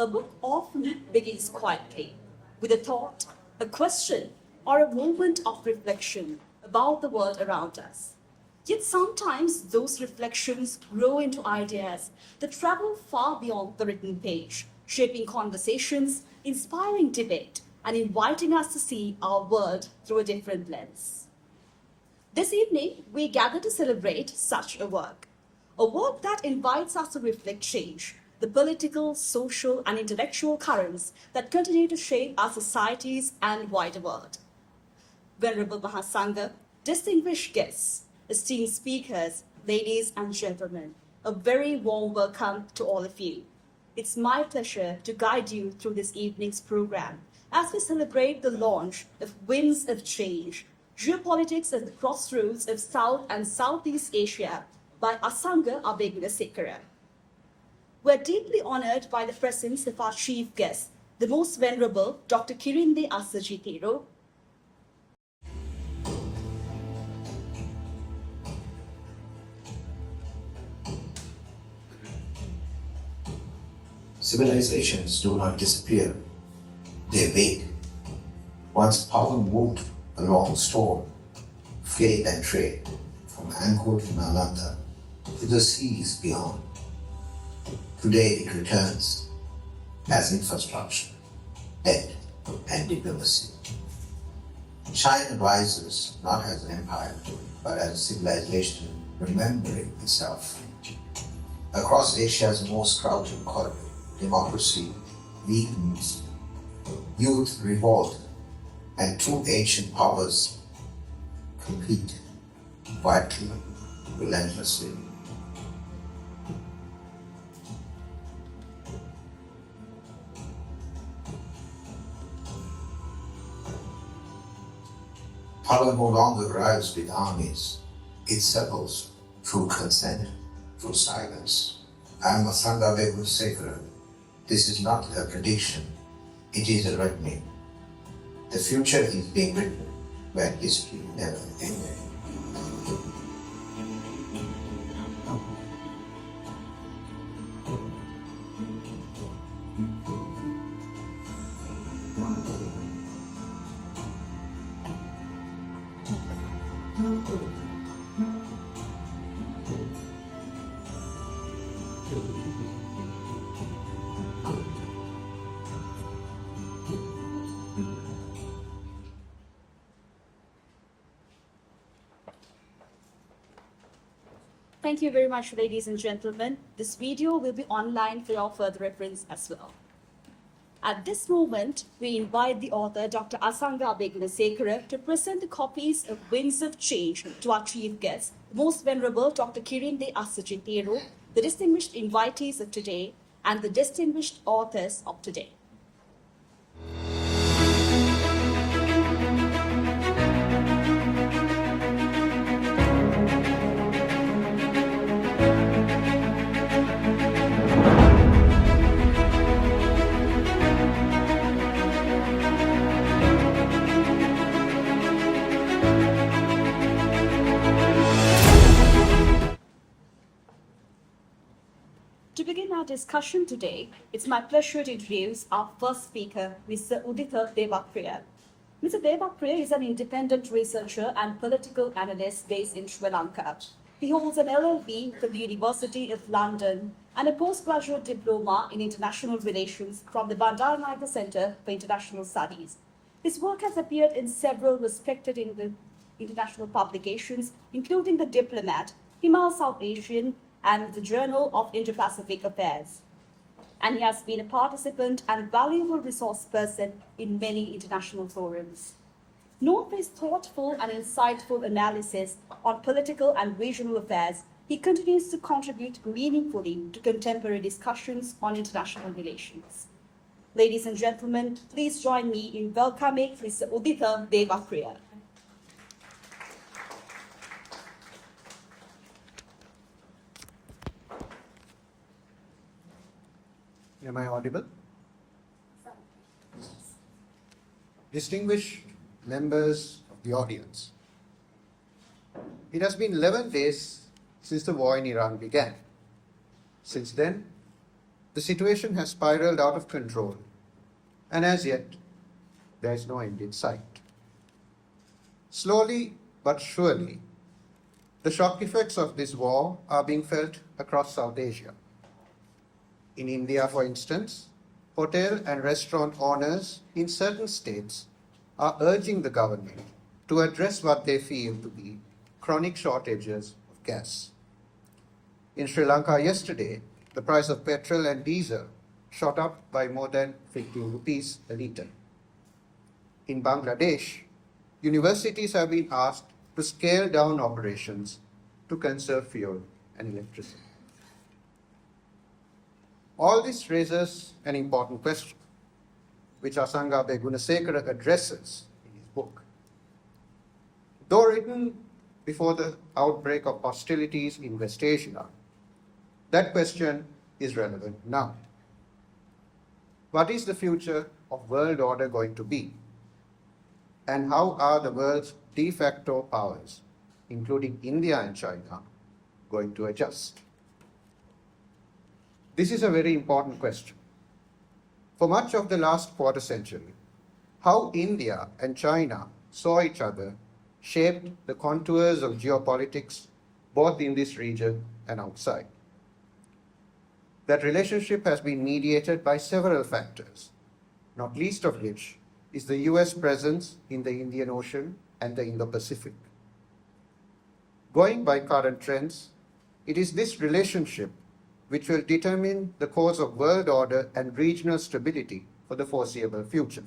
A book often begins quietly, with a thought, a question, or a moment of reflection about the world around us. Yet sometimes those reflections grow into ideas that travel far beyond the written page, shaping conversations, inspiring debate, and inviting us to see our world through a different lens. This evening, we gather to celebrate such a work that invites us to reflect change, the political, social, and intellectual currents that continue to shape our societies and wider world. Venerable Mahasangha, distinguished guests, esteemed speakers, ladies and gentlemen, a very warm welcome to all of you. It's my pleasure to guide you through this evening's program as we celebrate the launch of Winds of Change, Geopolitics at the Crossroads of South and Southeast Asia by Asanga Abeyagoonasekera. We're deeply honored by the presence of our chief guest, the most venerable Dr. Kirinde Asajitero. Civilizations do not disappear, they wake. Once power moved along stone, trade and trade, from Angkor to Nalanda to the seas beyond. Today it returns as infrastructure, debt, and diplomacy. China rises not as an empire, but as a civilization remembering itself. Across Asia's most crowded corridor, democracy weakens, youth revolt, and two ancient powers compete quietly, relentlessly. Power no longer arrives with armies, it settles through consent, through silence. I am Asanga Abeyagoonasekera. This is not a prediction, it is a reckoning. The future is being written where history never ended. Thank you very much, ladies and gentlemen. This video will be online for your further reference as well. At this moment, we invite the author, Dr. Asanga Abeyagoonasekera, to present the copies of Winds of Change to our chief guests, Most Venerable Dr. Kirinde Asajitero, the distinguished invitees of today, and the distinguished authors of today. To begin our discussion today, it's my pleasure to introduce our first speaker, Mr. Uditha Devapriya. Mr. Devapriya is an independent researcher and political analyst based in Sri Lanka. He holds an LLB from the University of London and a postgraduate diploma in international relations from the Bandaranaike Centre for International Studies. His work has appeared in several respected international publications, including The Diplomat, Himal South Asian, and the Journal of Indo-Pacific Affairs. And he has been a participant and valuable resource person in many international forums. Known for his thoughtful and insightful analysis on political and regional affairs, he continues to contribute meaningfully to contemporary discussions on international relations. Ladies and gentlemen, please join me in welcoming Mr. Uditha Devapriya. Am I audible? Distinguished members of the audience, it has been 11 days since the war in Iran began. Since then, the situation has spiraled out of control, and as yet, there is no end in sight. Slowly but surely, the shock effects of this war are being felt across South Asia. In India, for instance, hotel and restaurant owners in certain states are urging the government to address what they feel to be chronic shortages of gas. In Sri Lanka yesterday, the price of petrol and diesel shot up by more than 15 rupees a litre. In Bangladesh, universities have been asked to scale down operations to conserve fuel and electricity. All this raises an important question, which Asanga Abeyagoonasekera addresses in his book. Though written before the outbreak of hostilities in West Asia, that question is relevant now. What is the future of world order going to be? And how are the world's de facto powers, including India and China, going to adjust? This is a very important question. For much of the last quarter century, how India and China saw each other shaped the contours of geopolitics both in this region and outside. That relationship has been mediated by several factors, not least of which is the US presence in the Indian Ocean and the Indo-Pacific. Going by current trends, it is this relationship which will determine the course of world order and regional stability for the foreseeable future.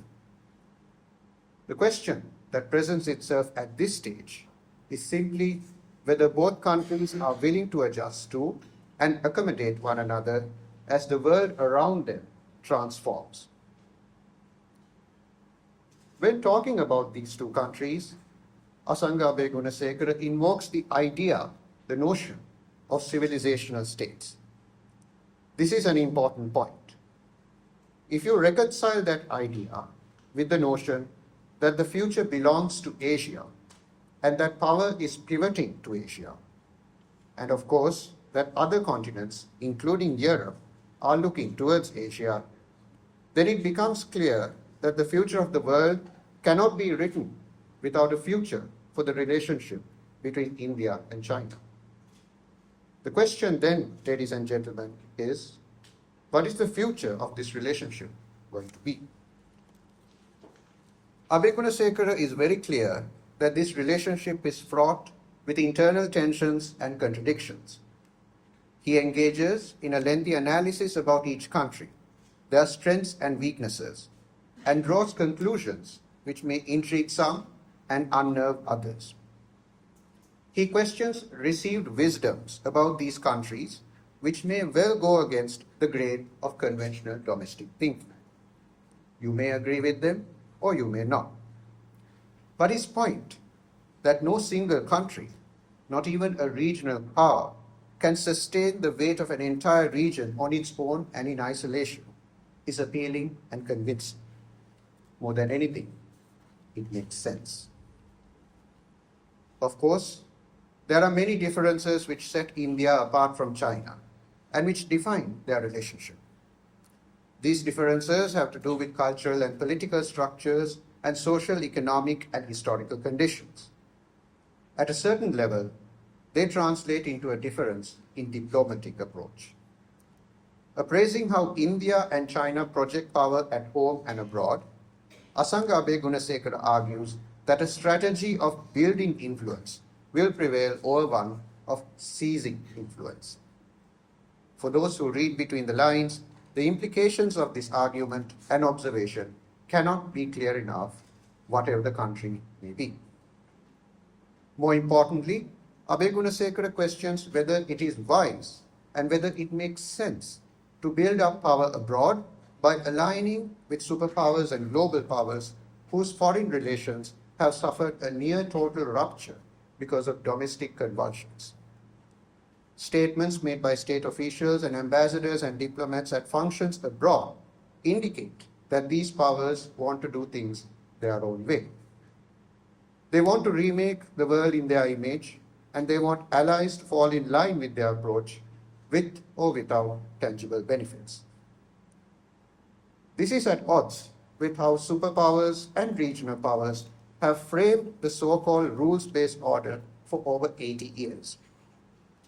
The question that presents itself at this stage is simply whether both countries are willing to adjust to and accommodate one another as the world around them transforms. When talking about these two countries, Asanga Abeyagoonasekera invokes the idea, the notion of civilizational states. This is an important point. If you reconcile that idea with the notion that the future belongs to Asia and that power is pivoting to Asia, and of course that other continents, including Europe, are looking towards Asia, then it becomes clear that the future of the world cannot be written without a future for the relationship between India and China. The question then, ladies and gentlemen, is what is the future of this relationship going to be? Abeyagoonasekera is very clear that this relationship is fraught with internal tensions and contradictions. He engages in a lengthy analysis about each country, their strengths and weaknesses, and draws conclusions which may intrigue some and unnerve others. He questions received wisdoms about these countries which may well go against the grain of conventional domestic thinking. You may agree with them or you may not. But his point that no single country, not even a regional power, can sustain the weight of an entire region on its own and in isolation is appealing and convincing. More than anything, it makes sense. Of course, there are many differences which set India apart from China and which define their relationship. These differences have to do with cultural and political structures and social, economic, and historical conditions. At a certain level, they translate into a difference in diplomatic approach. Appraising how India and China project power at home and abroad, Asanga Abeyagoonasekera argues that a strategy of building influence will prevail over one of seizing influence. For those who read between the lines, the implications of this argument and observation cannot be clear enough, whatever the country may be. More importantly, Abeyagoonasekera questions whether it is wise and whether it makes sense to build up power abroad by aligning with superpowers and global powers whose foreign relations have suffered a near total rupture because of domestic convulsions. Statements made by state officials and ambassadors and diplomats at functions abroad indicate that these powers want to do things their own way. They want to remake the world in their image, and they want allies to fall in line with their approach, with or without tangible benefits. This is at odds with how superpowers and regional powers have framed the so-called rules-based order for over 80 years.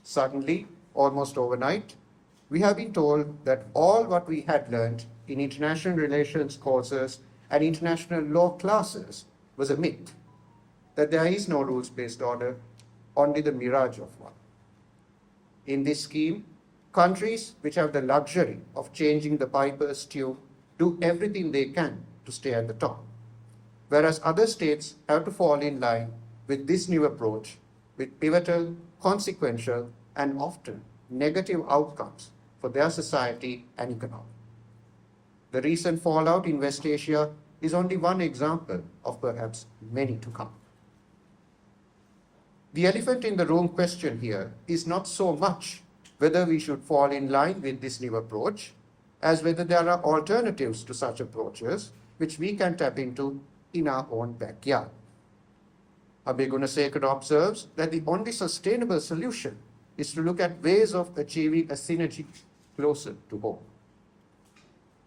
Suddenly, almost overnight, we have been told that all what we had learned in international relations courses and international law classes was a myth, that there is no rules-based order, only the mirage of one. In this scheme, countries which have the luxury of changing the piper's tune do everything they can to stay at the top, whereas other states have to fall in line with this new approach with pivotal, consequential, and often negative outcomes for their society and economy. The recent fallout in West Asia is only one example of perhaps many to come. The elephant in the room question here is not so much whether we should fall in line with this new approach as whether there are alternatives to such approaches which we can tap into in our own backyard. Abeyagoonasekera observes that the only sustainable solution is to look at ways of achieving a synergy closer to home.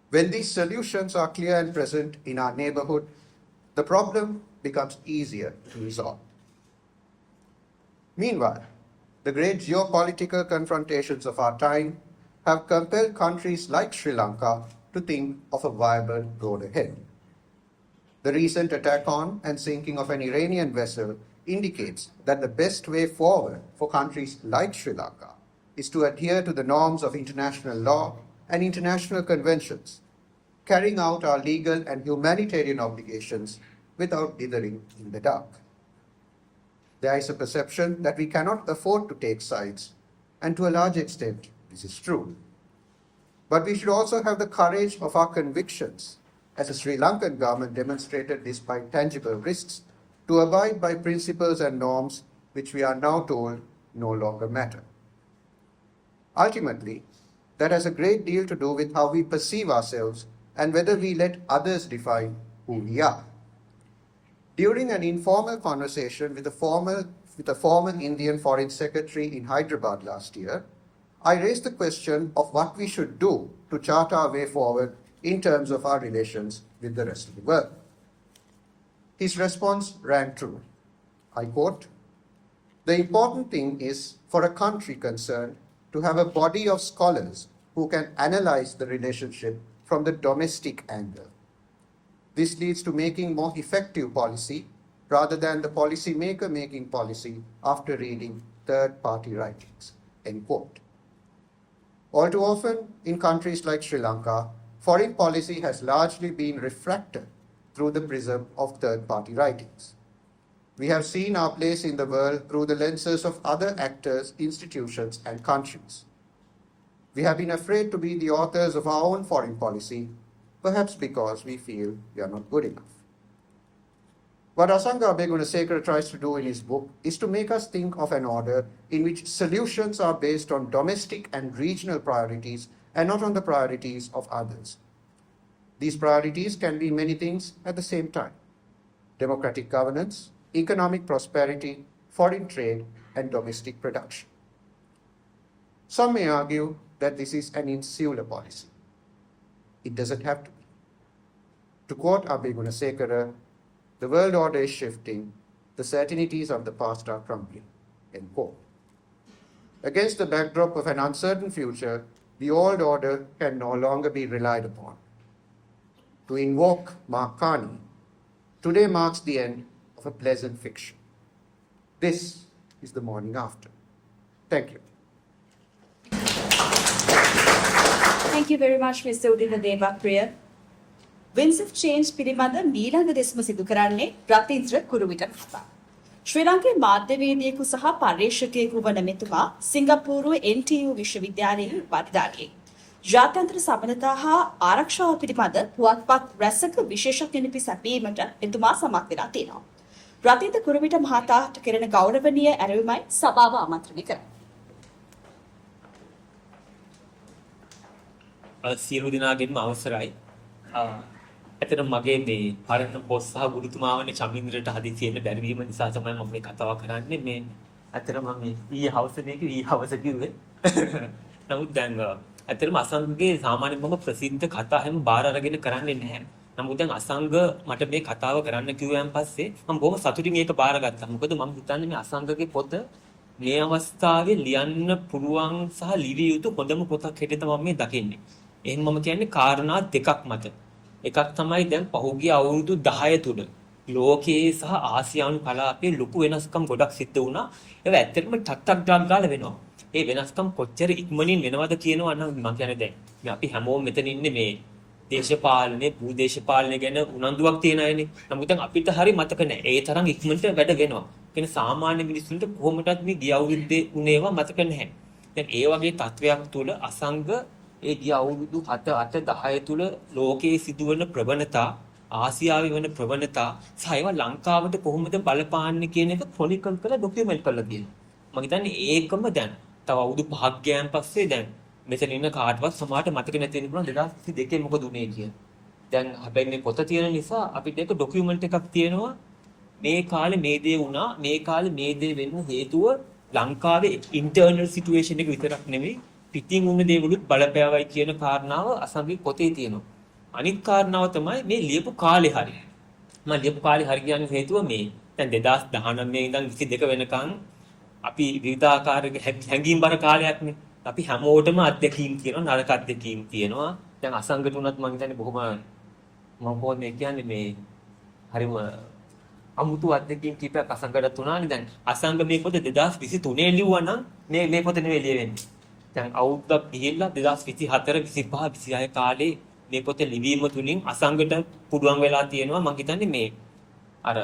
When these solutions are clear and present in our neighborhood, the problem becomes easier to resolve. Meanwhile, the great geopolitical confrontations of our time have compelled countries like Sri Lanka to think of a viable road ahead. The recent attack on and sinking of an Iranian vessel indicates that the best way forward for countries like Sri Lanka is to adhere to the norms of international law and international conventions, carrying out our legal and humanitarian obligations without dithering in the dark. There is a perception that we cannot afford to take sides, and to a large extent, this is true. But we should also have the courage of our convictions, as the Sri Lankan government demonstrated despite tangible risks, to abide by principles and norms which we are now told no longer matter. Ultimately, that has a great deal to do with how we perceive ourselves and whether we let others define who we are. During an informal conversation with a former Indian Foreign Secretary in Hyderabad last year, I raised the question of what we should do to chart our way forward in terms of our relations with the rest of the world. His response rang true. I quote, "The important thing is for a country concerned to have a body of scholars who can analyze the relationship from the domestic angle. This leads to making more effective policy rather than the policymaker making policy after reading third-party writings." End quote. All too often, in countries like Sri Lanka, foreign policy has largely been refracted through the prism of third-party writings. We have seen our place in the world through the lenses of other actors, institutions, and countries. We have been afraid to be the authors of our own foreign policy, perhaps because we feel we are not good enough. What Asanga Abeyagoonasekera tries to do in his book is to make us think of an order in which solutions are based on domestic and regional priorities and not on the priorities of others. These priorities can be many things at the same time: democratic governance, economic prosperity, foreign trade, and domestic production. Some may argue that this is an insular policy. It doesn't have to be. To quote Abeyagoonasekera, "The world order is shifting, the certainties of the past are crumbling." End quote. Against the backdrop of an uncertain future, the old order can no longer be relied upon. To invoke Mark Carney, today marks the end of a pleasant fiction. This is the morning after. Thank you. Thank you very much, Mr. Uditha Devapriya. Winds of Change පිළිබඳ මීළඟ දෙස්ම සිදු කරන්නේ රතීන්ද්‍ර කුරුවිට මහතා. ශ්‍රී ලංකාවේ මාධ්‍යවේදියෙකු සහ පර්යේෂකයෙකු වන මෙතුමා සිංගප්පූරුවේ NTU විශ්වවිද්‍යාලයේ උපාධිධාරියෙක්. ජාත්‍යන්තර සබඳතා හා ආරක්ෂාව පිළිබඳ පුවත්පත් රැසක විශේෂඥ ලිපි සැපීමට එතුමා සමත් වෙලා තියෙනවා. රතීන්ද්‍ර කුරුවිට මහතාට කෙරෙන ගෞරවනීය ඇරයුමයි සභාව ආමන්ත්‍රණය කරන්නේ. සියලු දෙනාගෙන්ම අවසරයි. ඇත්තටම මගේ මේ පරණ බොස් සහ ගුරුතුමාවනේ චමින්ද්‍රට හදිසියෙන්න බැරි වීම නිසා තමයි මම මේ කතාව කරන්නේ. මේ ඇත්තටම මම ඊයේ හවස කිව්වේ. නමුත් දැන් ඇත්තටම අසංගගේ සාමාන්‍යයෙන් මම ප්‍රසිද්ධ කතා හැම බාර අරගෙන කරන්නේ නැහැ. නමුත් දැන් අසංග මට මේ කතාව කරන්න කිව්වයන් පස්සේ මම බොහොම සතුටින් ඒක බාරගත්තා. මොකද මම හිතන්නේ මේ අසංගගේ පොත මේ අවස්ථාවේ ලියන්න පුළුවන් සහ ලිවිය යුතු හොඳම පොතක් හැටියට මම මේ දකින්නේ. එහෙනම් මම කියන්නේ කාරණා දෙකක් මත. එකක් තමයි දැන් පහුගිය අවුරුදු 10 තුල ලෝකයේ සහ ආසියානු කලාපයේ ලොකු වෙනස්කම් ගොඩක් සිද්ධ වුණා. ඒක ඇත්තටම ටක් ගාලා වෙනවා. ඒ වෙනස්කම් කොච්චර ඉක්මනින් වෙනවද කියනවා නම් මම කියන්නේ දැන් මේ අපි හැමෝම මෙතන ඉන්නේ මේ දේශපාලනේ භූදේශපාලනේ ගැන උනන්දුවක් තියෙන අයනේ. නමුත් දැන් අපිට හරි මතක නැහැ. ඒ තරම් ඉක්මනට වැඩ වෙනවා. කියන්නේ සාමාන්‍ය මිනිස්සුන්ට කොහොමදත් මේ ගිය අවුරුද්දේ උනේවා මතක නැහැ. දැන් ඒ වගේ තත්වයක් තුල අසංග ඒ ගිය අවුරුදු 7 8 10 තුල ලෝකයේ සිදුවන ප්‍රවණතා ආසියාවේ වෙන ප්‍රවණතා සහ ඒවා ලංකාවට කොහොමද බලපාන්නේ කියන එක ක්‍රොනිකල් කරලා ડોකියුමන්ට් කරලා තියෙනවා. මම හිතන්නේ ඒකම දැන් තව අවුරුදු 5ක් ගියන් පස්සේ දැන් මෙතන ඉන්න කාටවත් සමහරට මතක නැති වෙන්න පුළුවන් 2022 මොකද උනේ කියලා. දැන් හැබැයි මේ පොත තියෙන නිසා අපිට ඒක ડોකියුමන්ට් එකක් තියෙනවා. මේ කාලේ මේ දේ වුණා, මේ කාලේ මේ දේ වෙන්න හේතුව ලංකාවේ ඉන්ටර්නල් සිටුේෂන් එක විතරක් නෙමෙයි පිටින් වුණ දේවලුත් බලපෑවයි කියන කාරණාව අසංගී පොතේ තියෙනවා. අනිත් කාරණාව තමයි මේ ලියපු කාලේ හරි. මම ලියපු කාලේ හරි කියන හේතුව මේ දැන් 2019 ඉඳන් 22 වෙනකන් අපි විවිධාකාර හැඟීම්බර කාලයක්නේ. අපි හැමෝටම අත්දැකීම් තියෙනවා, නරක අත්දැකීම් තියෙනවා. දැන් අසංගට උනත් මම හිතන්නේ බොහොම මම කොහොමද කියන්නේ මේ හරිම අමුතු අත්දැකීම් කීපයක් අසංගට තුනානේ. දැන් අසංග මේ පොත 2023 ලිව්වා නම් මේ පොත නෙවෙයි ලියවෙන්නේ. දැන් අවුරුද්දක් ගිහිල්ලා 2024 25 26 කාලේ මේ පොත ලිවීම තුලින් අසංගට පුළුවන් වෙලා තියෙනවා. මම හිතන්නේ මේ අර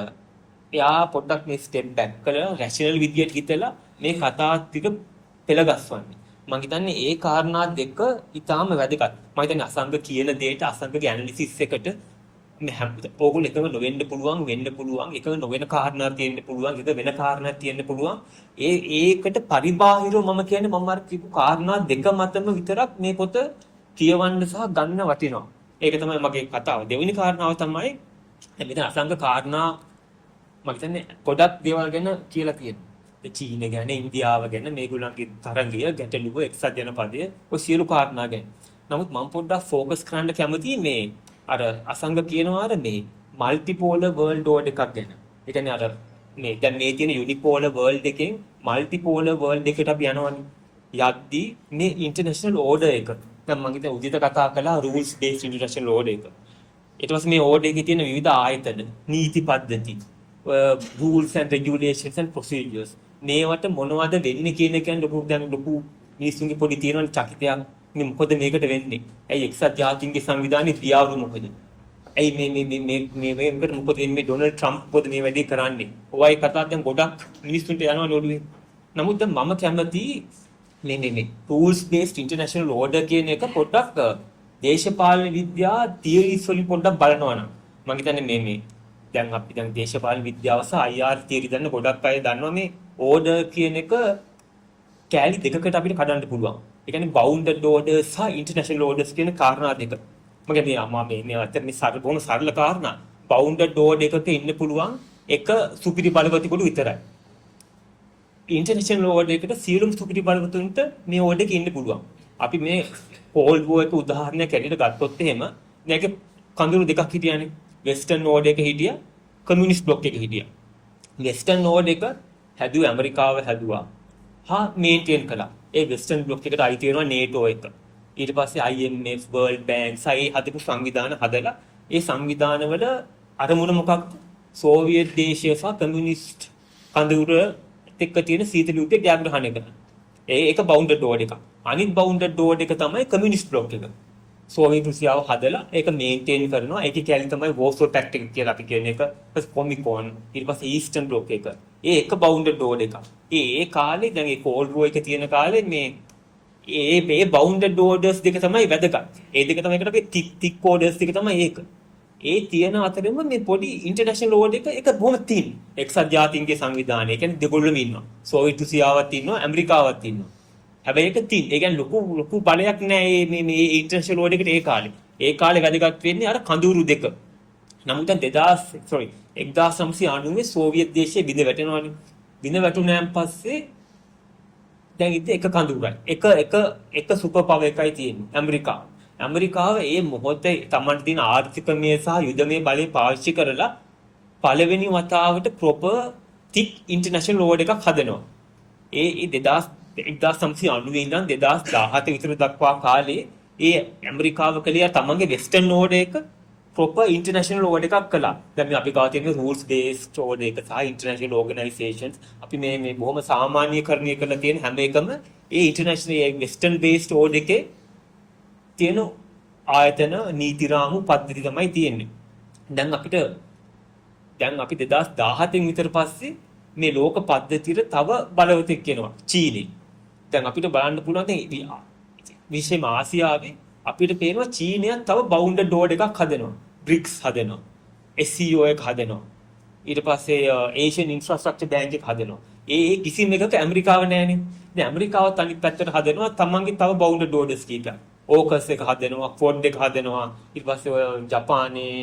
එයා පොඩ්ඩක් මේ ස්ටෙප් බෑක් කරලා රැෂනල් විදියට හිතලා මේ කතා ටික පෙළගස්වන්නේ. මම හිතන්නේ ඒ කාරණා දෙක ඊටාම වැදගත්. මම හිතන්නේ අසංග කියන දෙයට අසංගගේ ඇනලිසිස් එකට මේ ඕගොල්ලෝ එකම නොවෙන්න පුළුවන්, වෙන්න පුළුවන්, එකම නොවන කාරණා තියෙන්න පුළුවන්, එක වෙන කාරණා තියෙන්න පුළුවන්. ඒකට පරිබාහිරව මම කියන්නේ මම අර කියපු කාරණා දෙක මතම විතරක් මේ පොත කියවන්න සහ ගන්න වටිනවා. ඒක තමයි මගේ කතාව. දෙවෙනි කාරණාව තමයි මෙතන අසංග කාරණා මම හිතන්නේ ගොඩක් දේවල් ගැන කියලා තියෙනවා. චීන ගැන, ඉන්දියාව ගැන, මේගොල්ලන්ගේ තරංගය, ගැටලුව, එක්සත් ජනපදය, ඔය සියලු කාරණා ගැන. නමුත් මම පොඩ්ඩක් ફોකස් කරන්න කැමතියි මේ අර අසංග කියනවා අර මේ මල්ටිපෝලර් වර්ල්ඩ් ඕඩර් එකක් ගැන. ඒ කියන්නේ අර මේ දැන් මේ තියෙන යුනිපෝලර් වර්ල්ඩ් එකෙන් මල්ටිපෝලර් වර්ල්ඩ් එකට අපි යනවනේ. යද්දී මේ ඉන්ටර්නැෂනල් ඕඩර් එක. දැන් මම හිතන්නේ උදිත කතා කළා rules based international order එක. ඊට පස්සේ මේ ඕඩර් එකේ තියෙන විවිධ ආයතන, නීති පද්ධති, rules and regulations and procedures. මේවට මොනවද වෙන්නේ කියන එක ගැන ලොකු මිනිස්සුන්ගේ පොඩි තියෙන චකිතයක්. මේ මොකද මේකට වෙන්නේ? ඇයි එක්සත් ජාතීන්ගේ සංවිධානයේ තියාවු මොකද? ඇයි මේකට මොකද මේ ඩොනල්ඩ් ට්‍රම්ප් මොකද මේ වැඩේ කරන්නේ? ඔයයි කතා දැන් ගොඩක් මිනිස්සුන්ට යනවා නෝඩුවේ. නමුත් දැන් මම කැමති මේ rules based international order කියන එක පොඩ්ඩක් දේශපාලන විද්‍යා තියරිස් වලින් පොඩ්ඩක් බලනවා නම් මම හිතන්නේ මේ දැන් අපි දැන් දේශපාලන විද්‍යාව සහ IR තියරි දන්න ගොඩක් අය දන්නවා මේ order කියන එක කැලි දෙකකට අපිට කඩන්න පුළුවන්. ඒ කියන්නේ bounded orders සහ international orders කියන කාරණා දෙක. මම කියන්නේ මේ අතර මේ බොහොම සරල කාරණා. bounded order එකක ඉන්න පුළුවන් එක සුපිරි බලවතෙකුට විතරයි. international order එකට සියලුම සුපිරි බලවතුන්ට මේ order එකේ ඉන්න පුළුවන්. අපි මේ cold war එක උදාහරණයක් ඇරෙන්න ගත්තොත් එහෙම මේක කඳුළු දෙකක් හිටියානේ. western order එක හිටියා, communist bloc එක හිටියා. western order එක හැදුවේ ඇමරිකාව හැදුවා. මේන්ටේන් කළා. ඒ වෙස්ටර්න් බ්ලොක් එකට අයිති වෙනවා NATO එක. ඊට පස්සේ IMF, World Bank සයි හදපු සංවිධාන හදලා ඒ සංවිධානවල අරමුණ මොකක්ද? සෝවියට් දේශය සහ කමියුනිස්ට් කඳවුර එක්ක තියෙන සීතල යුද්ධය ජයග්‍රහණය කරනවා. ඒක බවුන්ඩඩ් ඕඩර් එකක්. අනිත් බවුන්ඩඩ් ඕඩර් එක තමයි කමියුනිස්ට් බ්ලොක් එක. සෝවියට් රුසියාව හදලා ඒක මේන්ටේන් කරනවා. ඒකේ කැලේ තමයි වෝසෝ පැක්ට් එක කියලා අපි කියන එක. ඊපස් කොමිකොන්, ඊට පස්සේ ඊස්ටර්න් බ්ලොක් එක. ඒක බවුන්ඩඩ් ඕඩර් එකක්. ඒ කාලේ දැන් ඒ කෝල්ඩ් වෝ එක තියෙන කාලේ මේ බවුන්ඩඩ් ඕඩර්ස් දෙක තමයි වැදගත්. ඒ දෙක තමයි එකට අපි තික් ඕඩර්ස් දෙක තමයි ඒක. ඒ තියෙන අතරෙම මේ පොඩි ඉන්ටර්නැෂනල් ඕඩර් එක බොහොම තින්. එක්සත් ජාතීන්ගේ සංවිධානය. ඒ කියන්නේ දෙගොල්ලම ඉන්නවා. සෝවියට් රුසියාවත් ඉන්නවා, ඇමරිකාවත් ඉන්නවා. හැබැයි ඒක තින්. ඒ කියන්නේ ලොකු බලයක් නෑ මේ ඉන්ටර්නැෂනල් ඕඩර් එකට ඒ කාලේ. ඒ කාලේ වැදගත් වෙන්නේ අර කඳුරු දෙක. නමුත් දැන් 1990 සෝවියට් දේශයේ බිඳ වැටෙනවානේ. බිඳ වැටුණාන් පස්සේ දැන් ඉතින් එක කඳුරයි. එක සුපර් පවර් එකයි තියෙන්නේ ඇමරිකාව. ඇමරිකාව ඒ මොහොතේ තමන්ට තියෙන ආර්ථිකමය සහ යුදමය බලය පාවිච්චි කරලා පළවෙනි වතාවට ප්‍රොපර් තික් ඉන්ටර්නැෂනල් ලෝඩ් එකක් හදනවා. ඒ 1990 ඉඳන් 2017 විතර දක්වා කාලේ ඒ ඇමරිකාව කලිය තමන්ගේ වෙස්ටර්න් ලෝඩ් එක ප්‍රොපර් ඉන්ටර්නැෂනල් ලෝඩ් එකක් කළා. දැන් අපි ගාව තියෙන රූල්ස් බේස්ඩ් ලෝඩ් එක සහ ඉන්ටර්නැෂනල් ඕගනයිසේෂන්ස් අපි මේ බොහොම සාමාන්‍යකරණය කරලා තියෙන හැම එකම ඒ ඉන්ටර්නැෂනල් වෙස්ටර්න් බේස්ඩ් ලෝඩ් එකේ තියෙන ආයතන නීති රාමු පද්ධති තමයි තියෙන්නේ. දැන් අපි 2017 විතර පස්සේ මේ ලෝක පද්ධතියට තව බලවතෙක් එනවා චීනෙ. දැන් අපිට බලන්න පුළුවන් දැන් විශේෂම ආසියාවේ අපිට පේනවා චීනයන් තව බවුන්ඩඩ් ලෝඩ් එකක් හදනවා. BRICS හදනවා. SCO එක හදනවා. ඊට පස්සේ ඒෂියන් ඉන්ෆ්‍රාස්ට්‍රක්චර් බැංක් එක හදනවා. ඒ කිසිම එකක ඇමරිකාව නැහැනේ. දැන් ඇමරිකාවත් අනිත් පැත්තට හදනවා තමන්ගේ තව බවුන්ඩඩ් ලෝඩ්ස් කීපයක්. ඕකස් එක හදනවා, ෆෝඩ් එක හදනවා. ඊට පස්සේ ඔය ජපානයේ,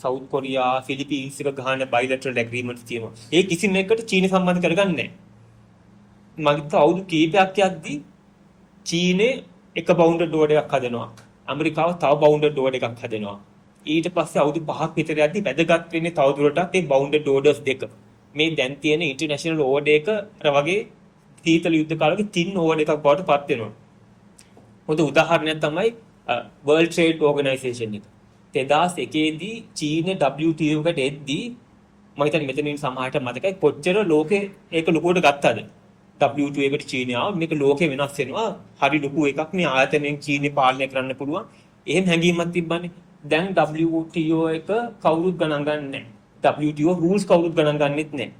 සවුත් කොරියා, ෆිලිපීන්ස් එක ගහන බයිලැටරල් ඇග්‍රීමන්ට්ස් තියෙනවා. ඒ කිසිම එකකට චීන සම්බන්ධ කරගන්නේ නැහැ. මගින් අවුරුදු කීපයක් යද්දී චීනේ එක බවුන්ඩඩ් ලෝඩ් එකක් හදනවා. ඇමරිකාව තව බවුන්ඩඩ් ලෝඩ් එකක් හදනවා. ඊට පස්සේ අවුරුදු 5ක් විතර යද්දී වැදගත් වෙන්නේ තවදුරටත් මේ බවුන්ඩඩ් ලෝඩර්ස් දෙක. මේ දැන් තියෙන ඉන්ටර්නැෂනල් ලෝඩ් එක අර වගේ සීතල යුද්ධ කාලේ තින් ලෝඩ් එකක් බවට පත් වෙනවා. හොඳ උදාහරණයක් තමයි World Trade Organization එක. 2001 දී චීන WTO එකට එද්දී මම හිතන්නේ මෙතනින් සමහරට මතකයි කොච්චර ලෝකේ ඒක ලොකුවට ගත්තද. WTO එකට චීනය ආව මේක ලෝකේ වෙනස් වෙනවා. හරි ලොකු එකක් නේ ආයතනයෙන් චීනේ පාලනය කරන්න පුළුවන්. එහෙම හැඟීමක් තිබ්බනේ. දැන් WTO එක කවුරුත් ගණන් ගන්නෑ. WTO rules කවුරුත් ගණන් ගන්නෙත් නෑ.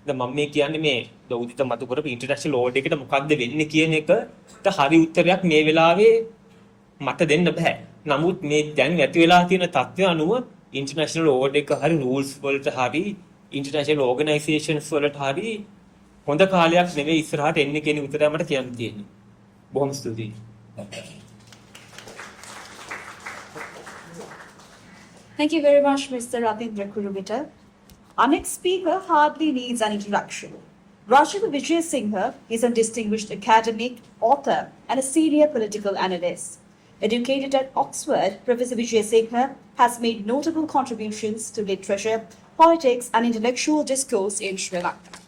දැන් මම මේ කියන්නේ මේ උදිත මතු කරපු ඉන්ටර්නැෂනල් ලෝඩ් එකට මොකක්ද වෙන්නේ කියන එකට හරි උත්තරයක් මේ වෙලාවේ මට දෙන්න බෑ. නමුත් මේ දැන් ඇති වෙලා තියෙන තත්ත්වය අනුව ඉන්ටර්නැෂනල් ලෝඩ් එක හරි rules වලට හරි ඉන්ටර්නැෂනල් ඕගනයිසේෂන්ස් වලට හරි හොඳ කාලයක් නෙවෙයි ඉස්සරහට එන්නේ කියන උත්තරය මට කියන්න තියෙන්නේ. බොහොම ස්තුතියි. Thank you very much, Mr. Rathindra Kuruvita. Our next speaker hardly needs an introduction. Rajiva Wijesinha is a distinguished academic, author, and a senior political analyst. Educated at Oxford, Professor Wijesinha has made notable contributions to literature, politics, and intellectual discourse in Sri Lanka.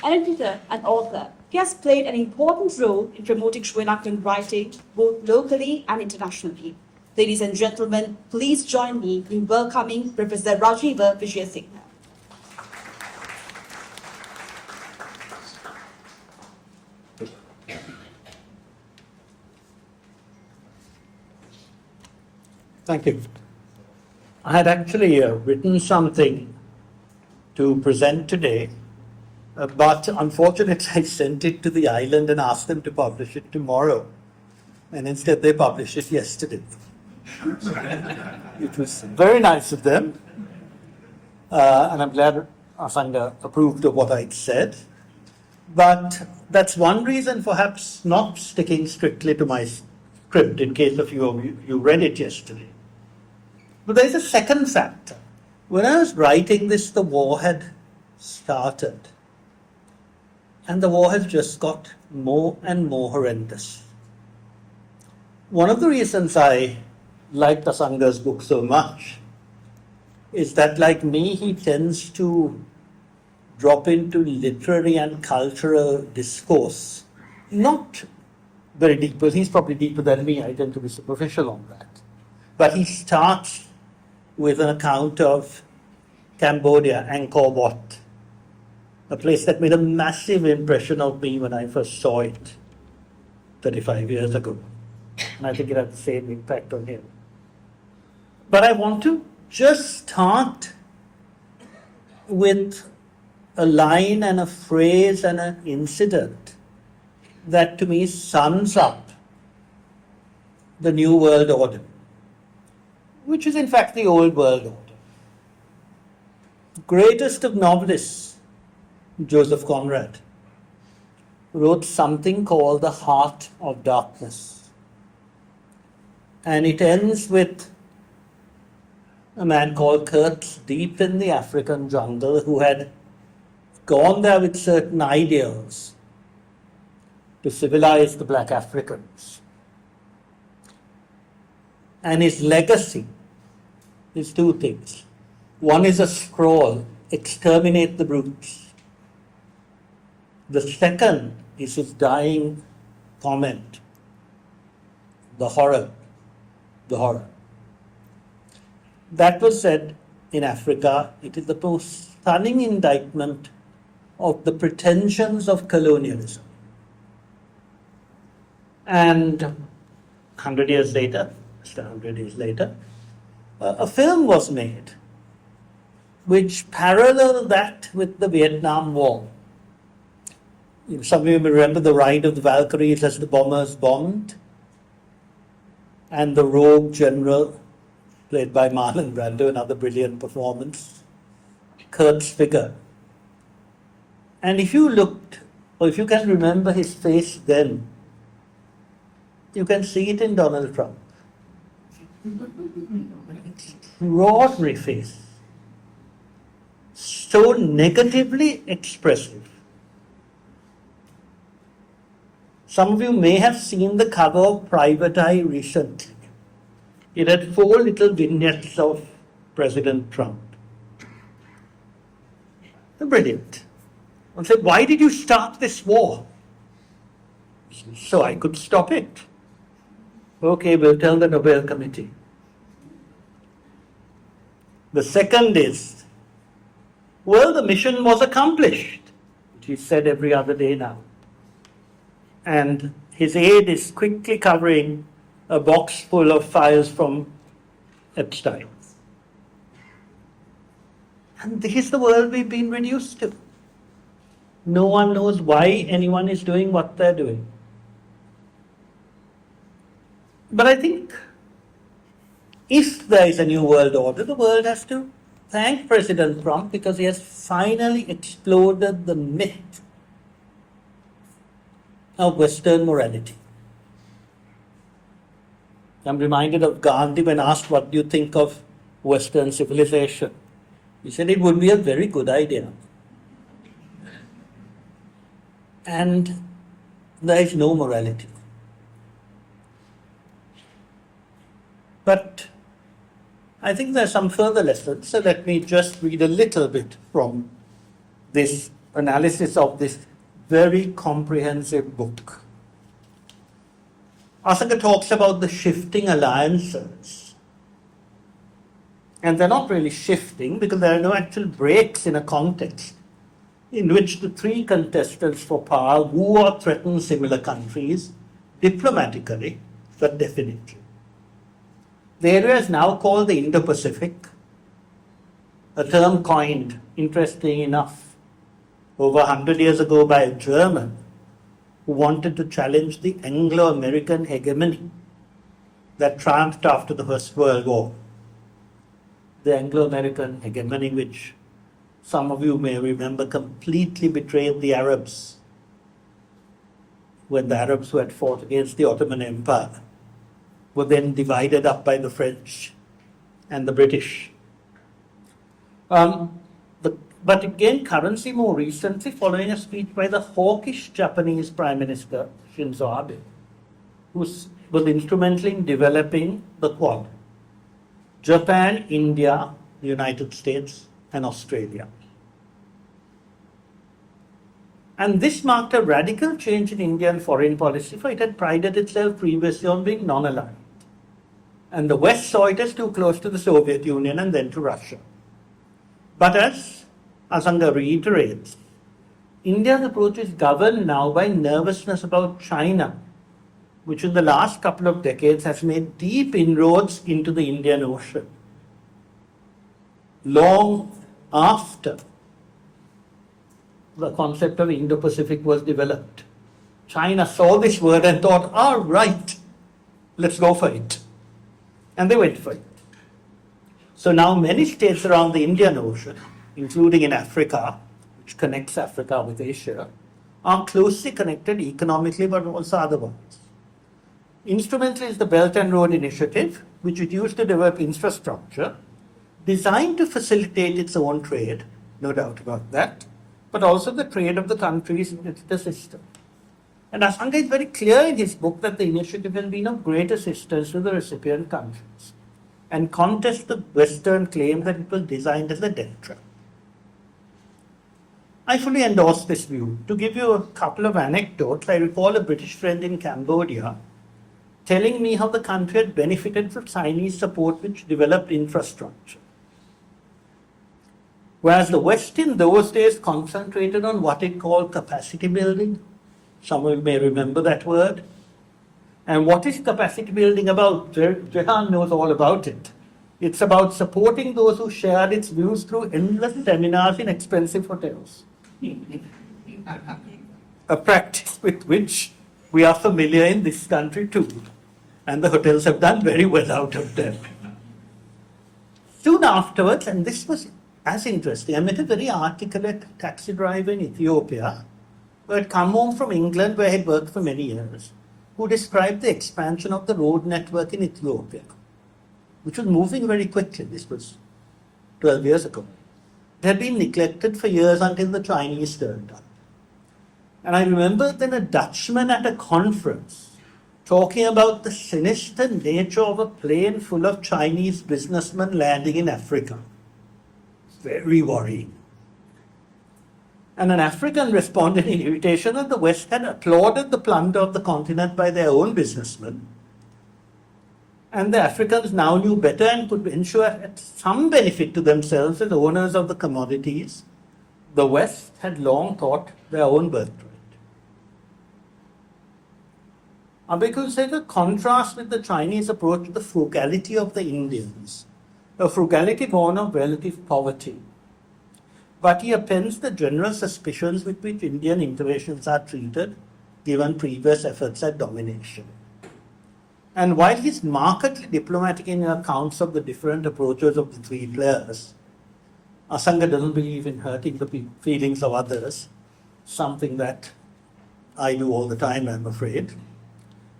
An editor and author, he has played an important role in promoting Sri Lankan writing both locally and internationally. Ladies and gentlemen, please join me in welcoming Professor Rajiva Wijesinha. Thank you. I had actually written something to present today, but unfortunately I sent it to the island and asked them to publish it tomorrow. And instead they published it yesterday. It was very nice of them. And I'm glad Asanga approved of what I'd said. But that's one reason perhaps not sticking strictly to my script in case of you read it yesterday. But there's a second factor. When I was writing this, the war had started. And the war has just got more and more horrendous. One of the reasons I liked Asanga's book so much is that, like me, he tends to drop into literary and cultural discourse. Not very deep, but he's probably deeper than me. I tend to be superficial on that. But he starts with an account of Cambodia, Angkor Wat, a place that made a massive impression on me when I first saw it 35 years ago. And I think it had the same impact on him. But I want to just start with a line and a phrase and an incident that to me sums up the New World Order, which is in fact the Old World Order. The greatest of novelists, Joseph Conrad, wrote something called The Heart of Darkness. And it ends with a man called Kurtz deep in the African jungle who had gone there with certain ideals to civilize the black Africans. And his legacy is two things. One is a scroll, exterminate the brutes. The second is his dying comment, the horror. That was said in Africa. It is the most stunning indictment of the pretensions of colonialism. And 100 years later, just 100 years later, a film was made which paralleled that with the Vietnam War. Some of you may remember the Ride of the Valkyries as the bombers bombed, and the rogue general, played by Marlon Brando, another brilliant performance, Kurt's figure. And if you looked, or if you can remember his face then, you can see it in Donald Trump. Extraordinary face. So negatively expressive. Some of you may have seen the cover of Private Eye recently. It had 4 little vignettes of President Trump. Brilliant. I said, why did you start this war? So I could stop it. Okay, we'll tell the Nobel Committee. The second is, well, the mission was accomplished, which he said every other day now. And his aide is quickly covering a box full of files from Epstein. And this is the world we've been reduced to. No one knows why anyone is doing what they're doing. But I think if there is a new world order, the world has to thank President Trump because he has finally exploded the myth of Western morality. I'm reminded of Gandhi when asked, what do you think of Western civilization? He said it would be a very good idea. And there is no morality. But I think there are some further lessons, so let me just read a little bit from this analysis of this very comprehensive book. Asanga talks about the shifting alliances. And they're not really shifting because there are no actual breaks in a context in which the 3 contestants for power woo or threaten similar countries diplomatically, but definitely. The area is now called the Indo-Pacific, a term coined, interesting enough, over 100 years ago by a German who wanted to challenge the Anglo-American hegemony that triumphed after the First World War. The Anglo-American hegemony, which some of you may remember, completely betrayed the Arabs when the Arabs who had fought against the Ottoman Empire were then divided up by the French and the British. But it gained currency more recently following a speech by the hawkish Japanese Prime Minister Shinzo Abe, who was instrumental in developing the Quad: Japan, India, the United States, and Australia. And this marked a radical change in Indian foreign policy, for it had prided itself previously on being non-aligned. And the West saw it as too close to the Soviet Union and then to Russia. But as Asanga reiterates, India's approach is governed now by nervousness about China, which in the last couple of decades has made deep inroads into the Indian Ocean. Long after the concept of Indo-Pacific was developed, China saw this word and thought, all right, let's go for it. And they went for it. So now many states around the Indian Ocean, including in Africa, which connects Africa with Asia, are closely connected economically but also otherwise. Instrumental is the Belt and Road Initiative, which it used to develop infrastructure designed to facilitate its own trade, no doubt about that, but also the trade of the countries in the system. And Asanga is very clear in his book that the initiative has been of great assistance to the recipient countries and contests the Western claim that it was designed as a death trap. I fully endorse this view. To give you a couple of anecdotes, I recall a British friend in Cambodia telling me how the country had benefited from Chinese support which developed infrastructure. Whereas the West in those days concentrated on what it called capacity building. Some of you may remember that word. And what is capacity building about? Jehan knows all about it. It's about supporting those who shared its views through endless seminars in expensive hotels. A practice with which we are familiar in this country too. And the hotels have done very well out of them. Soon afterwards, and this was as interesting, I met a very articulate taxi driver in Ethiopia who had come home from England where he had worked for many years, who described the expansion of the road network in Ethiopia, which was moving very quickly. This was 12 years ago. It had been neglected for years until the Chinese turned up. And I remember then a Dutchman at a conference talking about the sinister nature of a plane full of Chinese businessmen landing in Africa. Very worrying. And an African responded in irritation that the West had applauded the plunder of the continent by their own businessmen. And the Africans now knew better and could ensure at some benefit to themselves as owners of the commodities the West had long thought their own birthright. Abeyagoonasekera said a contrast with the Chinese approach to the frugality of the Indians, a frugality born of relative poverty. But he appends the general suspicions with which Indian interventions are treated, given previous efforts at domination. And while he's markedly diplomatic in accounts of the different approaches of the three players, Asanga doesn't believe in hurting the feelings of others, something that I do all the time, I'm afraid.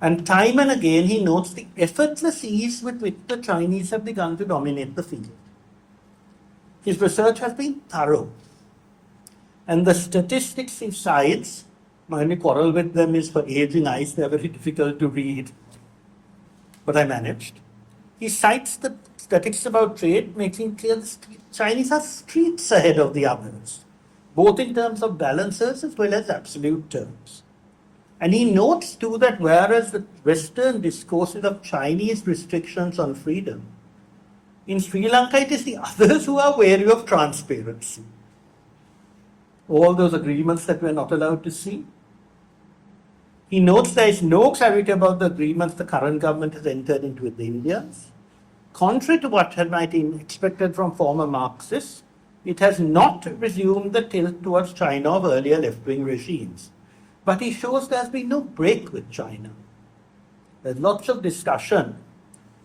And time and again he notes the effortless ease with which the Chinese have begun to dominate the field. His research has been thorough. And the statistics he cites, my only quarrel with them is for aging eyes, they're very difficult to read. But I managed. He cites the statistics about trade, making clear the Chinese are streets ahead of the others, both in terms of balances as well as absolute terms. And he notes too that whereas the Western discourses of Chinese restrictions on freedom, in Sri Lanka it is the others who are wary of transparency. All those agreements that we're not allowed to see. He notes there is no clarity about the agreements the current government has entered into with the Indians. Contrary to what might be expected from former Marxists, it has not resumed the tilt towards China of earlier left-wing regimes. But he shows there has been no break with China. There's lots of discussion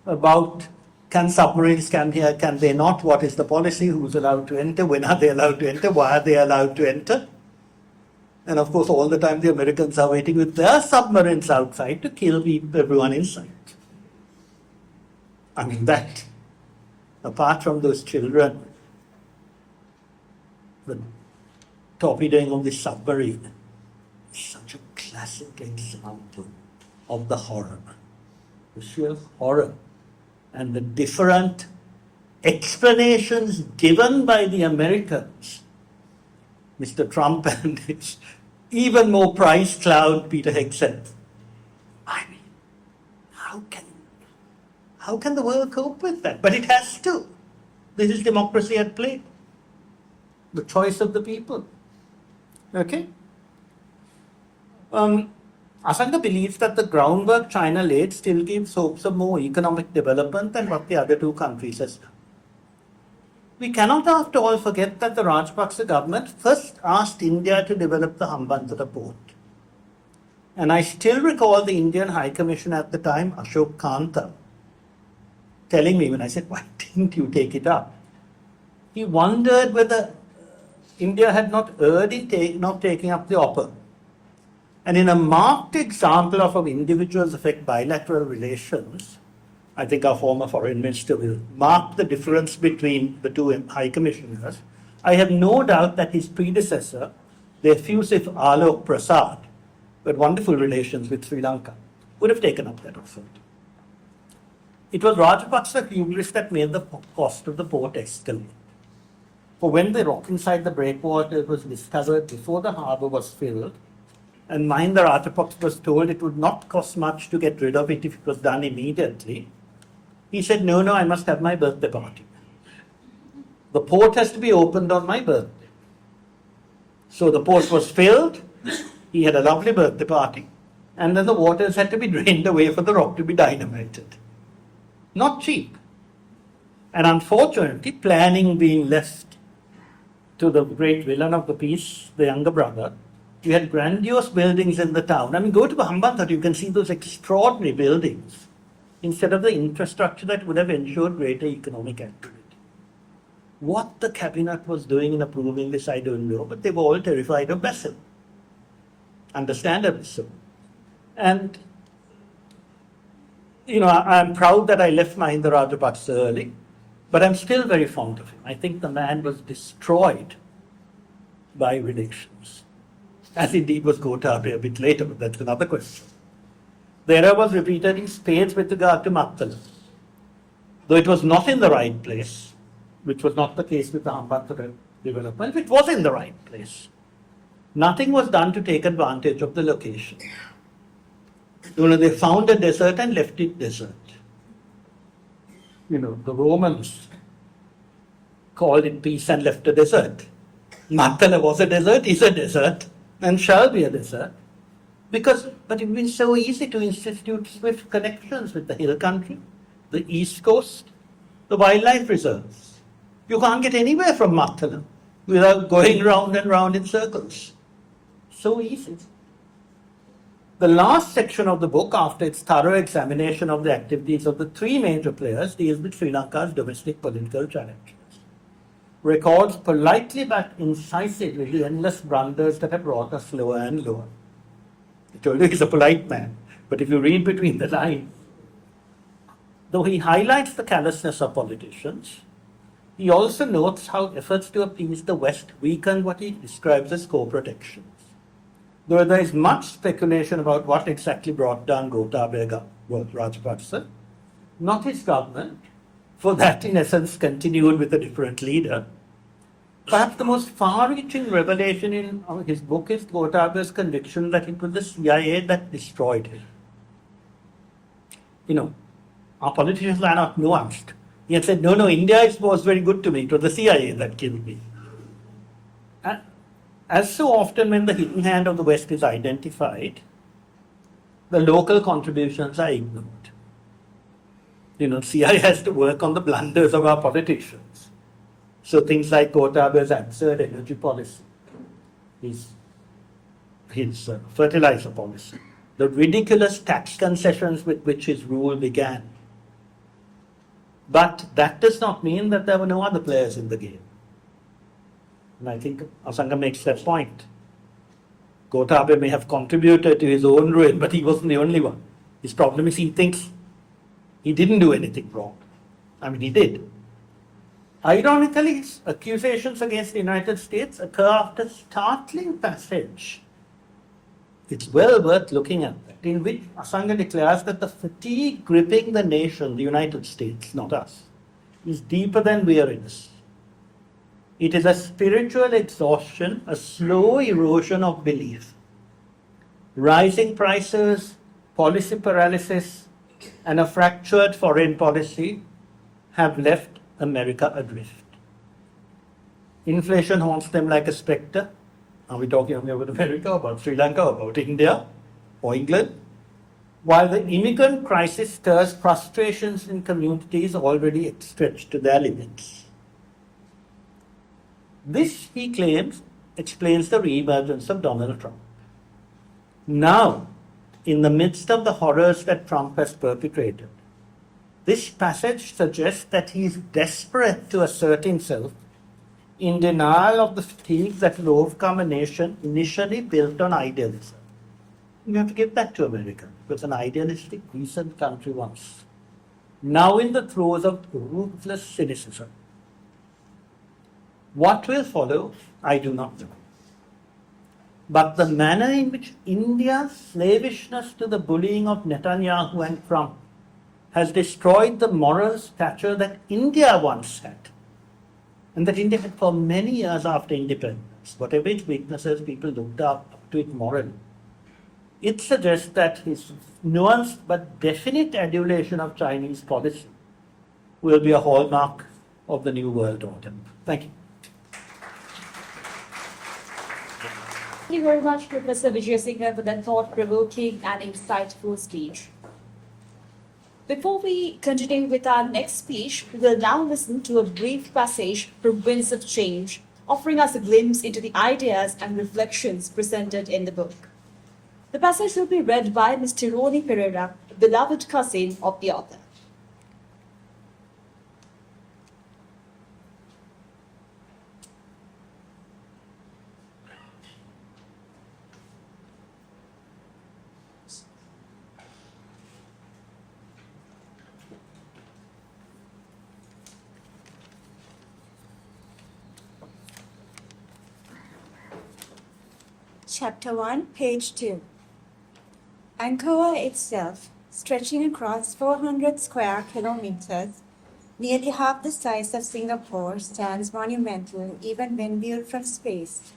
about can submarines come here, can they not, what is the policy, who's allowed to enter, when are they allowed to enter, why are they allowed to enter? And of course, all the time the Americans are waiting with their submarines outside to kill everyone inside. I mean, that, apart from those children, the torpedoing of the submarine is such a classic example of the horror, the sheer horror, and the different explanations given by the Americans. Mr. Trump and his even more price cloud, Peter Hegseth. I mean, how can the world cope with that? But it has to. This is democracy at play. The choice of the people. Okay? Asanga believes that the groundwork China laid still gives hopes of more economic development than what the other two countries has done. We cannot, after all, forget that the Rajapaksa government first asked India to develop the Hambantota port. And I still recall the Indian High Commissioner at the time, Ashok Kanta, telling me when I said, why didn't you take it up? He wondered whether India had not erred in not taking up the offer. And in a marked example of how individuals affect bilateral relations, I think our former foreign minister will mark the difference between the two high commissioners. I have no doubt that his predecessor, the effusive Alok Prasad, who had wonderful relations with Sri Lanka, would have taken up that offer. It was Rajapaksa hubris that made the cost of the port escalate. For when the rock inside the breakwater was discovered before the harbour was filled, and Mahinda Rajapaksa was told it would not cost much to get rid of it if it was done immediately, he said, no, I must have my birthday party. The port has to be opened on my birthday. So the port was filled, he had a lovely birthday party, and then the waters had to be drained away for the rock to be dynamited. Not cheap. And unfortunately, planning being left to the great villain of the piece, the younger brother, you had grandiose buildings in the town. I mean, go to Hambantota, you can see those extraordinary buildings instead of the infrastructure that would have ensured greater economic activity. What the cabinet was doing in approving this, I don't know, but they were all terrified of Bessel. Understandably so. And, I'm proud that I left Mahinda Rajapaksa early, but I'm still very fond of him. I think the man was destroyed by relations, as indeed was Gotabaya a bit later, but that's another question. The error was repeated in spades with regard to Mattala. Though it was not in the right place, which was not the case with the Hambantota development, it was in the right place. Nothing was done to take advantage of the location. They found a desert and left it desert. The Romans called it peace and left a desert. Mattala was a desert, is a desert, and shall be a desert. But it's been so easy to institute swift connections with the hill country, the east coast, the wildlife reserves. You can't get anywhere from Mattala without going round and round in circles. So easy. The last section of the book, after its thorough examination of the activities of the three major players, deals with Sri Lanka's domestic political challenges. Records politely but incisively the endless blunders that have brought us lower and lower. I told you he's a polite man, but if you read between the lines, though he highlights the callousness of politicians, he also notes how efforts to appease the West weakened what he describes as co-protections. Though there is much speculation about what exactly brought down Gotabaya Rajapaksa, not his government, for that in essence continued with a different leader. Perhaps the most far-reaching revelation in his book is Gotabaya's conviction that it was the CIA that destroyed him. Our politicians are not nuanced. He had said, no, India was very good to me. It was the CIA that killed me. As so often when the hidden hand of the West is identified, the local contributions are ignored. CIA has to work on the blunders of our politicians. So things like Gotabaya's absurd energy policy, his fertilizer policy, the ridiculous tax concessions with which his rule began. But that does not mean that there were no other players in the game. And I think Asanga makes that point. Gotabaya may have contributed to his own ruin, but he wasn't the only one. His problem is he thinks he didn't do anything wrong. I mean, he did. Ironically, his accusations against the United States occur after a startling passage. It's well worth looking at that, in which Asanga declares that the fatigue gripping the nation, the United States, not us, is deeper than weariness. It is a spiritual exhaustion, a slow erosion of belief. Rising prices, policy paralysis, and a fractured foreign policy have left America adrift. Inflation haunts them like a spectre. Are we talking about America, about Sri Lanka, about India, or England? While the immigrant crisis stirs frustrations in communities already stretched to their limits. This, he claims, explains the re-emergence of Donald Trump. Now, in the midst of the horrors that Trump has perpetrated, this passage suggests that he is desperate to assert himself in denial of the fatigue that will overcome a nation initially built on idealism. You have to give that to America. It was an idealistic, decent country once. Now in the throes of ruthless cynicism. What will follow, I do not know. but the manner in which India's slavishness to the bullying of Netanyahu and Trump has destroyed the moral stature that India once had, and that India had for many years after independence, whatever its weaknesses, people looked up to it morally. It suggests that his nuanced but definite adulation of Chinese policy will be a hallmark of the New World Order. Thank you. Thank you very much, Professor Wijesinha, for that thought-provoking and insightful speech. Before we continue with our next speech, we will now listen to a brief passage from Winds of Change, offering us a glimpse into the ideas and reflections presented in the book. The passage will be read by Ms. Jehan Perera, a beloved cousin of the author. Chapter 1, page 2. Angkor itself, stretching across 400 square kilometers, nearly half the size of Singapore, stands monumental even when viewed from space.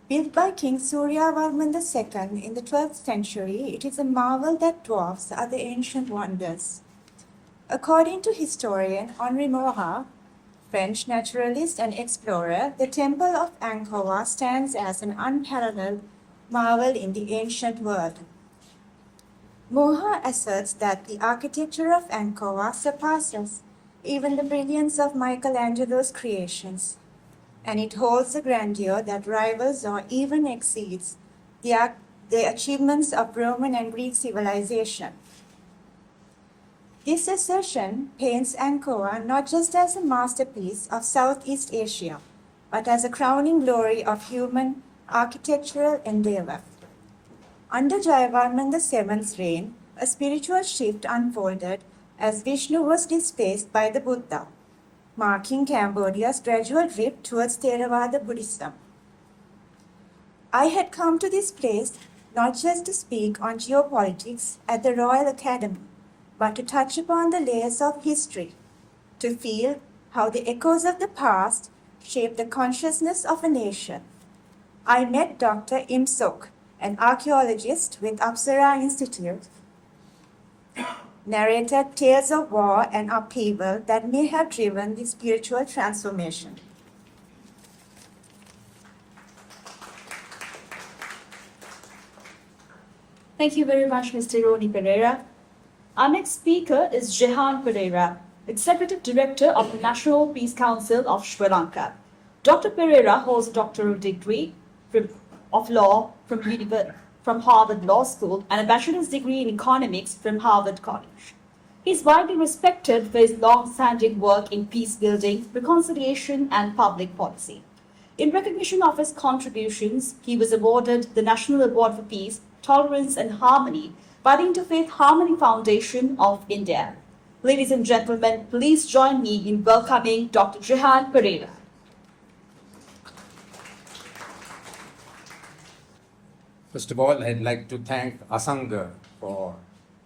Built by King Suryavarman II in the 12th century, it is a marvel that dwarfs other ancient wonders. According to historian Henri Morat, French naturalist and explorer, the Temple of Angkor Wat stands as an unparalleled marvel in the ancient world. Moha asserts that the architecture of Angkor Wat surpasses even the brilliance of Michelangelo's creations, and it holds a grandeur that rivals or even exceeds the achievements of Roman and Greek civilization. This assertion paints Angkor Wat not just as a masterpiece of Southeast Asia, but as a crowning glory of human architectural endeavor. Under Jayavarman VII's reign, a spiritual shift unfolded as Vishnu was displaced by the Buddha, marking Cambodia's gradual drift towards Theravada Buddhism. I had come to this place not just to speak on geopolitics at the Royal Academy, but to touch upon the layers of history, to feel how the echoes of the past shape the consciousness of a nation. I met Dr. Im Sok, an archaeologist with Apsara Institute, narrated tales of war and upheaval that may have driven the spiritual transformation. Thank you very much, Ms. Jehan Perera. Our next speaker is Jehan Perera, Executive Director of the National Peace Council of Sri Lanka. Dr. Perera holds a doctoral degree of law from Harvard Law School and a bachelor's degree in economics from Harvard College. He is widely respected for his long-standing work in peace building, reconciliation, and public policy. In recognition of his contributions, he was awarded the National Award for Peace, Tolerance, and Harmony by the Interfaith Harmony Foundation of India. Ladies and gentlemen, please join me in welcoming Dr. Jehan Perera. First of all, I'd like to thank Asanga for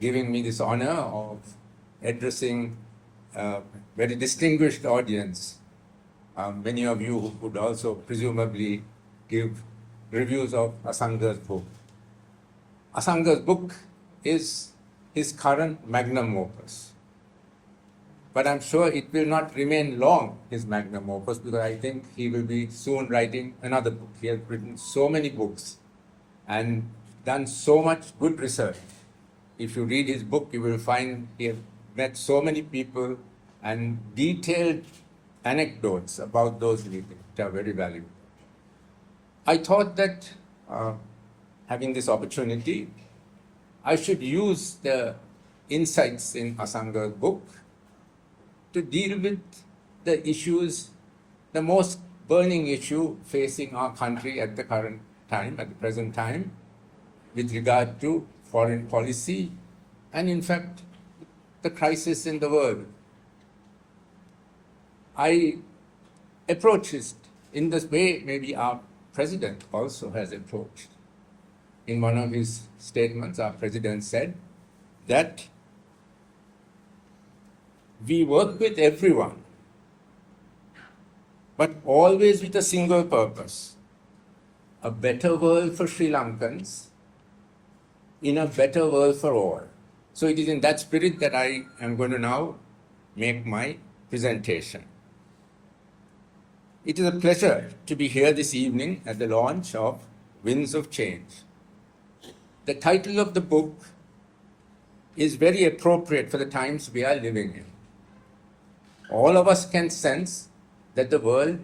giving me this honor of addressing a very distinguished audience. Many of you would also presumably give reviews of Asanga's book. Asanga's book is his current magnum opus. But I'm sure it will not remain long, his magnum opus, because I think he will be soon writing another book. He has written so many books and done so much good research. If you read his book, you will find he has met so many people and detailed anecdotes about those meetings, which are very valuable. I thought that having this opportunity, I should use the insights in Asanga's book to deal with the issues, the most burning issue facing our country at the present time, with regard to foreign policy and, in fact, the crisis in the world. I approach it in this way maybe our president also has approached. In one of his statements, our president said that we work with everyone, but always with a single purpose: a better world for Sri Lankans in a better world for all. So it is in that spirit that I am going to now make my presentation. It is a pleasure to be here this evening at the launch of Winds of Change. The title of the book is very appropriate for the times we are living in. All of us can sense that the world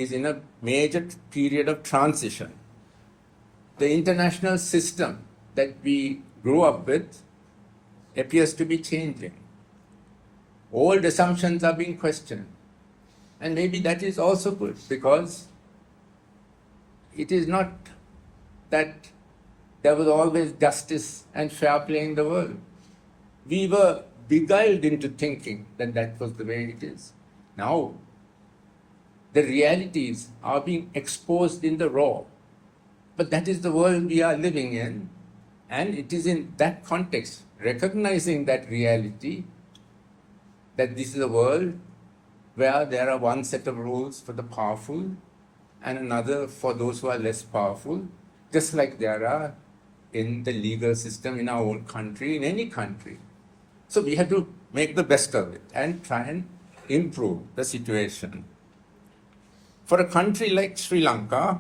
is in a major period of transition. The international system that we grew up with appears to be changing. Old assumptions are being questioned. And maybe that is also good, because it is not that there was always justice and fair play in the world. We were beguiled into thinking that that was the way it is. Now, the realities are being exposed in the raw. But that is the world we are living in. And it is in that context, recognizing that reality, that this is a world where there are one set of rules for the powerful and another for those who are less powerful, just like there are in the legal system in our own country, in any country. So we have to make the best of it and try and improve the situation. For a country like Sri Lanka,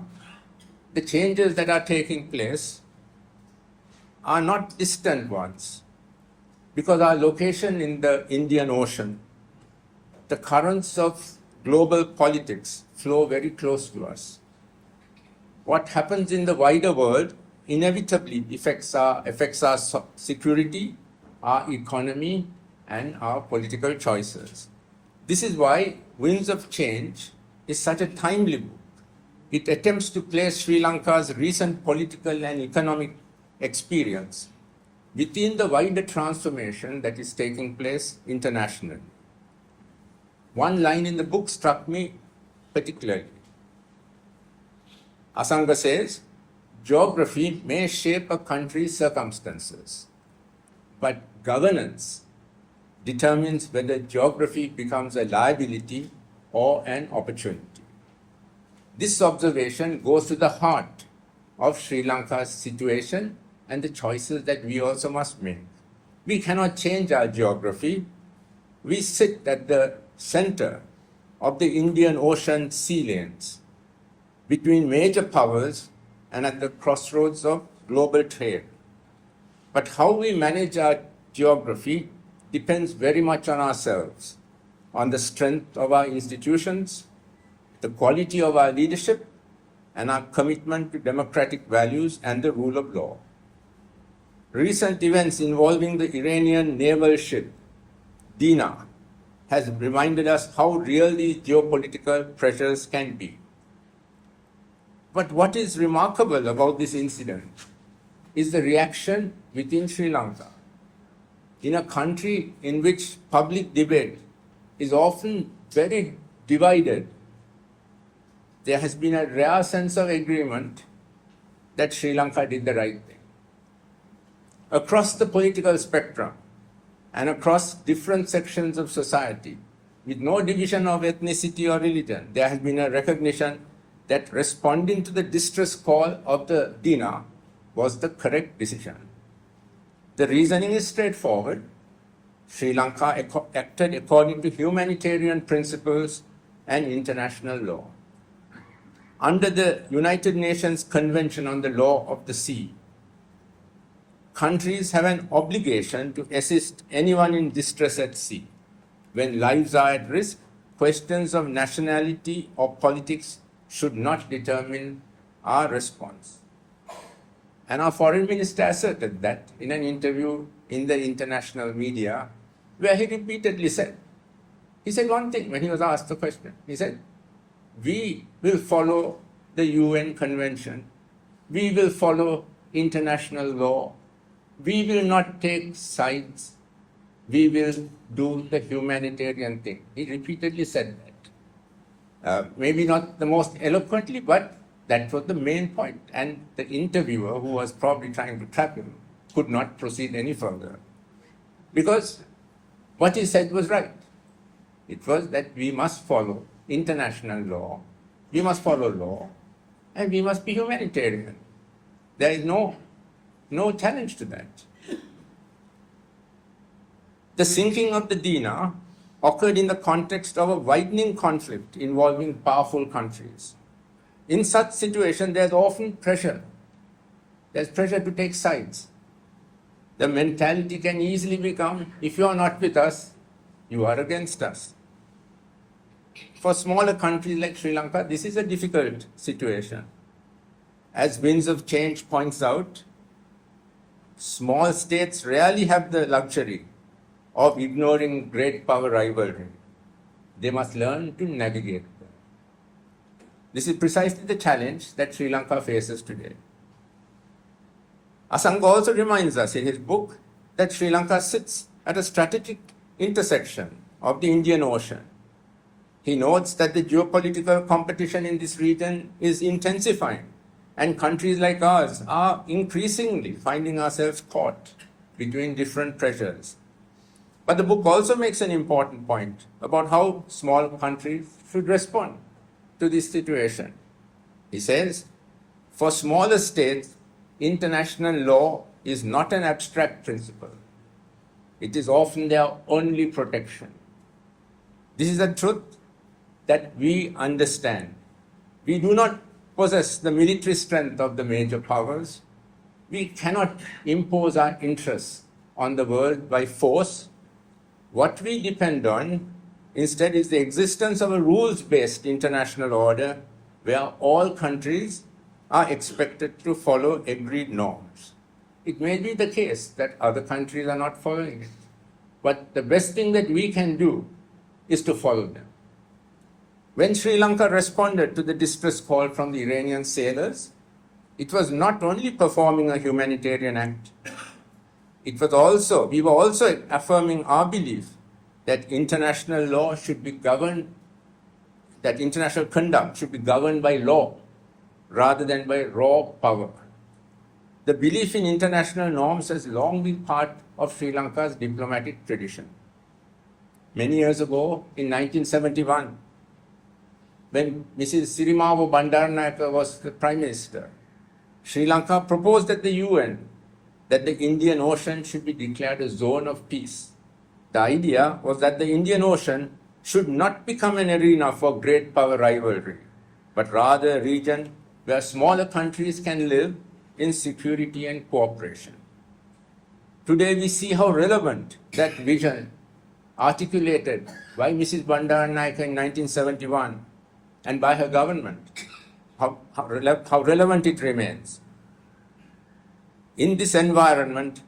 the changes that are taking place are not distant ones, because our location in the Indian Ocean, the currents of global politics flow very close to us. What happens in the wider world inevitably affects our security, our economy, and our political choices. This is why Winds of Change is such a timely book. It attempts to place Sri Lanka's recent political and economic experience within the wider transformation that is taking place internationally. One line in the book struck me particularly. Asanga says, geography may shape a country's circumstances, but governance determines whether geography becomes a liability or an opportunity. This observation goes to the heart of Sri Lanka's situation and the choices that we also must make. We cannot change our geography. We sit at the center of the Indian Ocean sea lanes, between major powers and at the crossroads of global trade. But how we manage our geography depends very much on ourselves, on the strength of our institutions, the quality of our leadership, and our commitment to democratic values and the rule of law. Recent events involving the Iranian naval ship Dina has reminded us how real these geopolitical pressures can be. But what is remarkable about this incident is the reaction within Sri Lanka. In a country in which public debate is often very divided, there has been a rare sense of agreement that Sri Lanka did the right thing. Across the political spectrum and across different sections of society, with no division of ethnicity or religion, there has been a recognition that responding to the distress call of the Dina was the correct decision. The reasoning is straightforward. Sri Lanka acted according to humanitarian principles and international law. Under the United Nations Convention on the Law of the Sea, countries have an obligation to assist anyone in distress at sea. When lives are at risk, questions of nationality or politics should not determine our response. And our foreign minister asserted that in an interview in the international media, where he repeatedly said one thing when he was asked the question. He said, we will follow the UN Convention. We will follow international law. We will not take sides. We will do the humanitarian thing. He repeatedly said that. Maybe not the most eloquently, but That was the main point. And the interviewer, who was probably trying to trap him, could not proceed any further. Because what he said was right. It was that we must follow international law, we must follow law, and we must be humanitarian. There is no challenge to that. The sinking of the dinar occurred in the context of a widening conflict involving powerful countries. In such situation, there's often pressure. There's pressure to take sides. The mentality can easily become, if you are not with us, you are against us. For smaller countries like Sri Lanka, this is a difficult situation. As Winds of Change points out, small states rarely have the luxury of ignoring great power rivalry. They must learn to navigate them. This is precisely the challenge that Sri Lanka faces today. Asanga also reminds us in his book that Sri Lanka sits at a strategic intersection of the Indian Ocean. He notes that the geopolitical competition in this region is intensifying, and countries like ours are increasingly finding ourselves caught between different pressures. But the book also makes an important point about how small countries should respond to this situation. He says, for smaller states, international law is not an abstract principle. It is often their only protection. This is a truth that we understand. We do not possess the military strength of the major powers. We cannot impose our interests on the world by force. What we depend on instead is the existence of a rules-based international order where all countries are expected to follow agreed norms. It may be the case that other countries are not following it, but the best thing that we can do is to follow them. When Sri Lanka responded to the distress call from the Iranian sailors, it was not only performing a humanitarian act, we were also affirming our belief that international law should be governed, that international conduct should be governed by law rather than by raw power. The belief in international norms has long been part of Sri Lanka's diplomatic tradition. Many years ago, in 1971, when Mrs. Sirimavo Bandaranaike was the Prime Minister, Sri Lanka proposed at the UN that the Indian Ocean should be declared a zone of peace. The idea was that the Indian Ocean should not become an arena for great power rivalry, but rather a region where smaller countries can live in security and cooperation. Today we see how relevant that vision articulated by Mrs. Bandaranaike in 1971 and by her government, how relevant it remains. In this environment,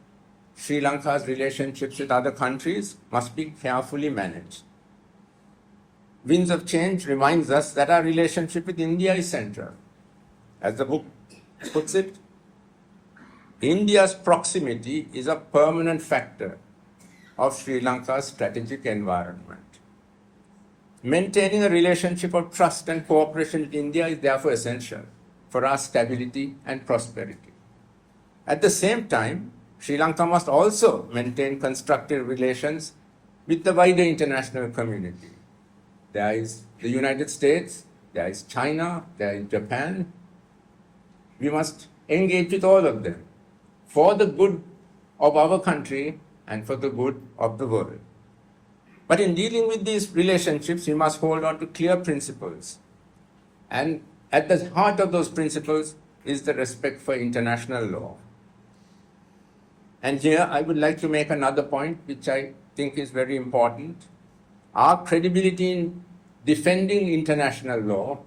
Sri Lanka's relationships with other countries must be carefully managed. Winds of Change reminds us that our relationship with India is central. As the book puts it, India's proximity is a permanent factor of Sri Lanka's strategic environment. Maintaining a relationship of trust and cooperation with India is therefore essential for our stability and prosperity. At the same time, Sri Lanka must also maintain constructive relations with the wider international community. There is the United States, there is China, there is Japan. We must engage with all of them for the good of our country and for the good of the world. But in dealing with these relationships, we must hold on to clear principles. And at the heart of those principles is the respect for international law. And here I would like to make another point which I think is very important. Our credibility in defending international law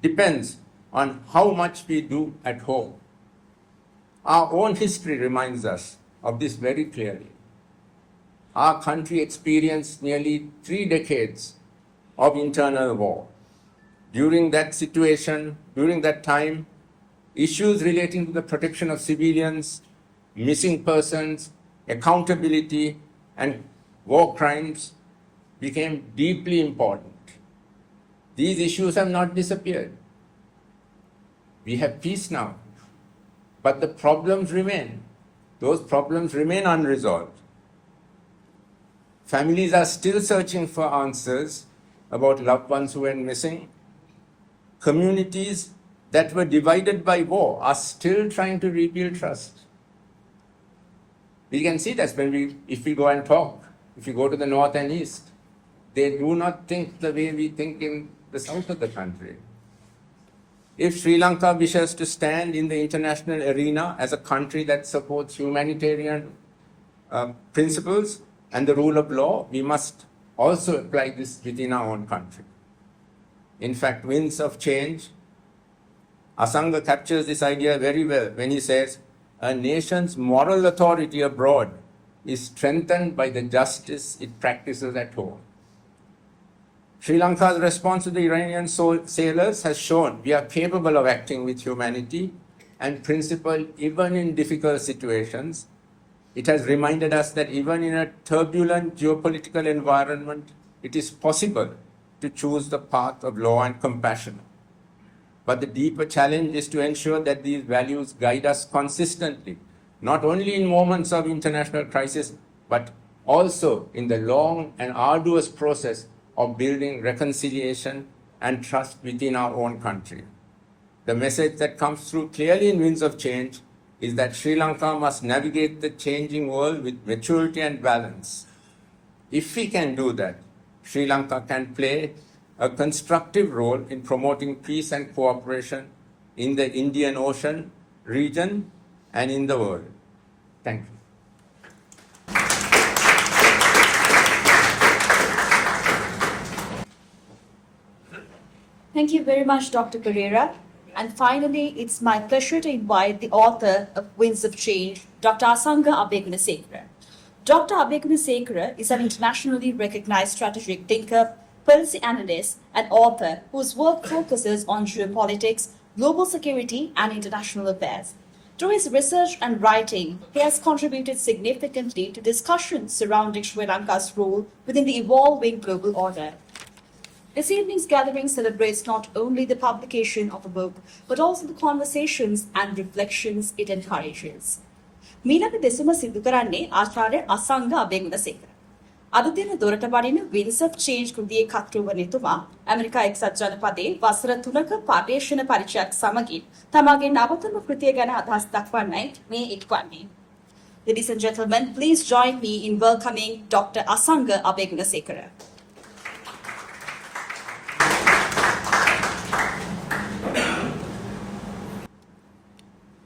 depends on how much we do at home. Our own history reminds us of this very clearly. Our country experienced nearly 3 decades of internal war. During that situation, during that time, issues relating to the protection of civilians, missing persons, accountability, and war crimes became deeply important. These issues have not disappeared. We have peace now. But the problems remain. Those problems remain unresolved. Families are still searching for answers about loved ones who went missing. Communities that were divided by war are still trying to rebuild trust. We can see that if we go and talk, if we go to the north and east, they do not think the way we think in the south of the country. If Sri Lanka wishes to stand in the international arena as a country that supports humanitarian principles and the rule of law, we must also apply this within our own country. In fact, Winds of Change, Asanga captures this idea very well when he says, a nation's moral authority abroad is strengthened by the justice it practices at home. Sri Lanka's response to the Iranian sailors has shown we are capable of acting with humanity and principle even in difficult situations. It has reminded us that even in a turbulent geopolitical environment, it is possible to choose the path of law and compassion. But the deeper challenge is to ensure that these values guide us consistently, not only in moments of international crisis, but also in the long and arduous process of building reconciliation and trust within our own country. The message that comes through clearly in Winds of Change is that Sri Lanka must navigate the changing world with maturity and balance. If we can do that, Sri Lanka can play a constructive role in promoting peace and cooperation in the Indian Ocean region and in the world. Thank you. Thank you very much, Dr. Perera. And finally, it's my pleasure to invite the author of Winds of Change, Dr. Asanga Abeyagoonasekera. Dr. Abeyagoonasekera is an internationally recognized strategic thinker, policy analyst, and author whose work focuses on geopolitics, global security, and international affairs. Through his research and writing, he has contributed significantly to discussions surrounding Sri Lanka's role within the evolving global order. This evening's gathering celebrates not only the publication of a book, but also the conversations and reflections it encourages. මීළඟ දෙසුම සිදු කරන්නේ ආචාර්ය අසංග අබේගුණසේකර. අද දින දොරට බඩින Winds of Change කෘතියේ කර්තෘවරයතුමා America එක්සත් ජනපදයේ වසර 3ක පර්යේෂණ පරිචයක් සමගින් තමාගේ නවතම කෘතිය ගැන අදහස් දක්වන්නයි මේ එක්වන්නේ. Ladies and gentlemen, please join me in welcoming Dr. Asanga Abeyagoonasekera.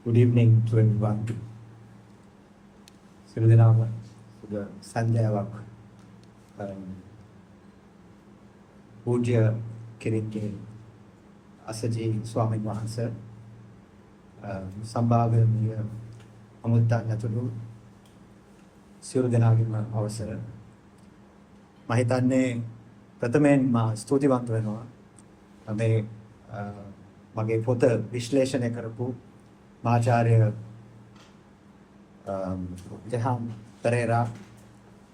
Good evening to everyone. සියලු දෙනාම සුබ සන්ධ්‍යාවක් පූජ්‍ය කෙරෙන්නේ අසජී ස්වාමීන් වහන්සේ සම්භාවනීය අමුත්තන්තුළු සියලු දෙනාගේම අවසර මම හිතන්නේ ප්‍රථමයෙන් මා ස්තුතිවන්ත වෙනවා මේ මගේ පොත විශ්ලේෂණය කරපු ආචාර්ය Jehan Perera,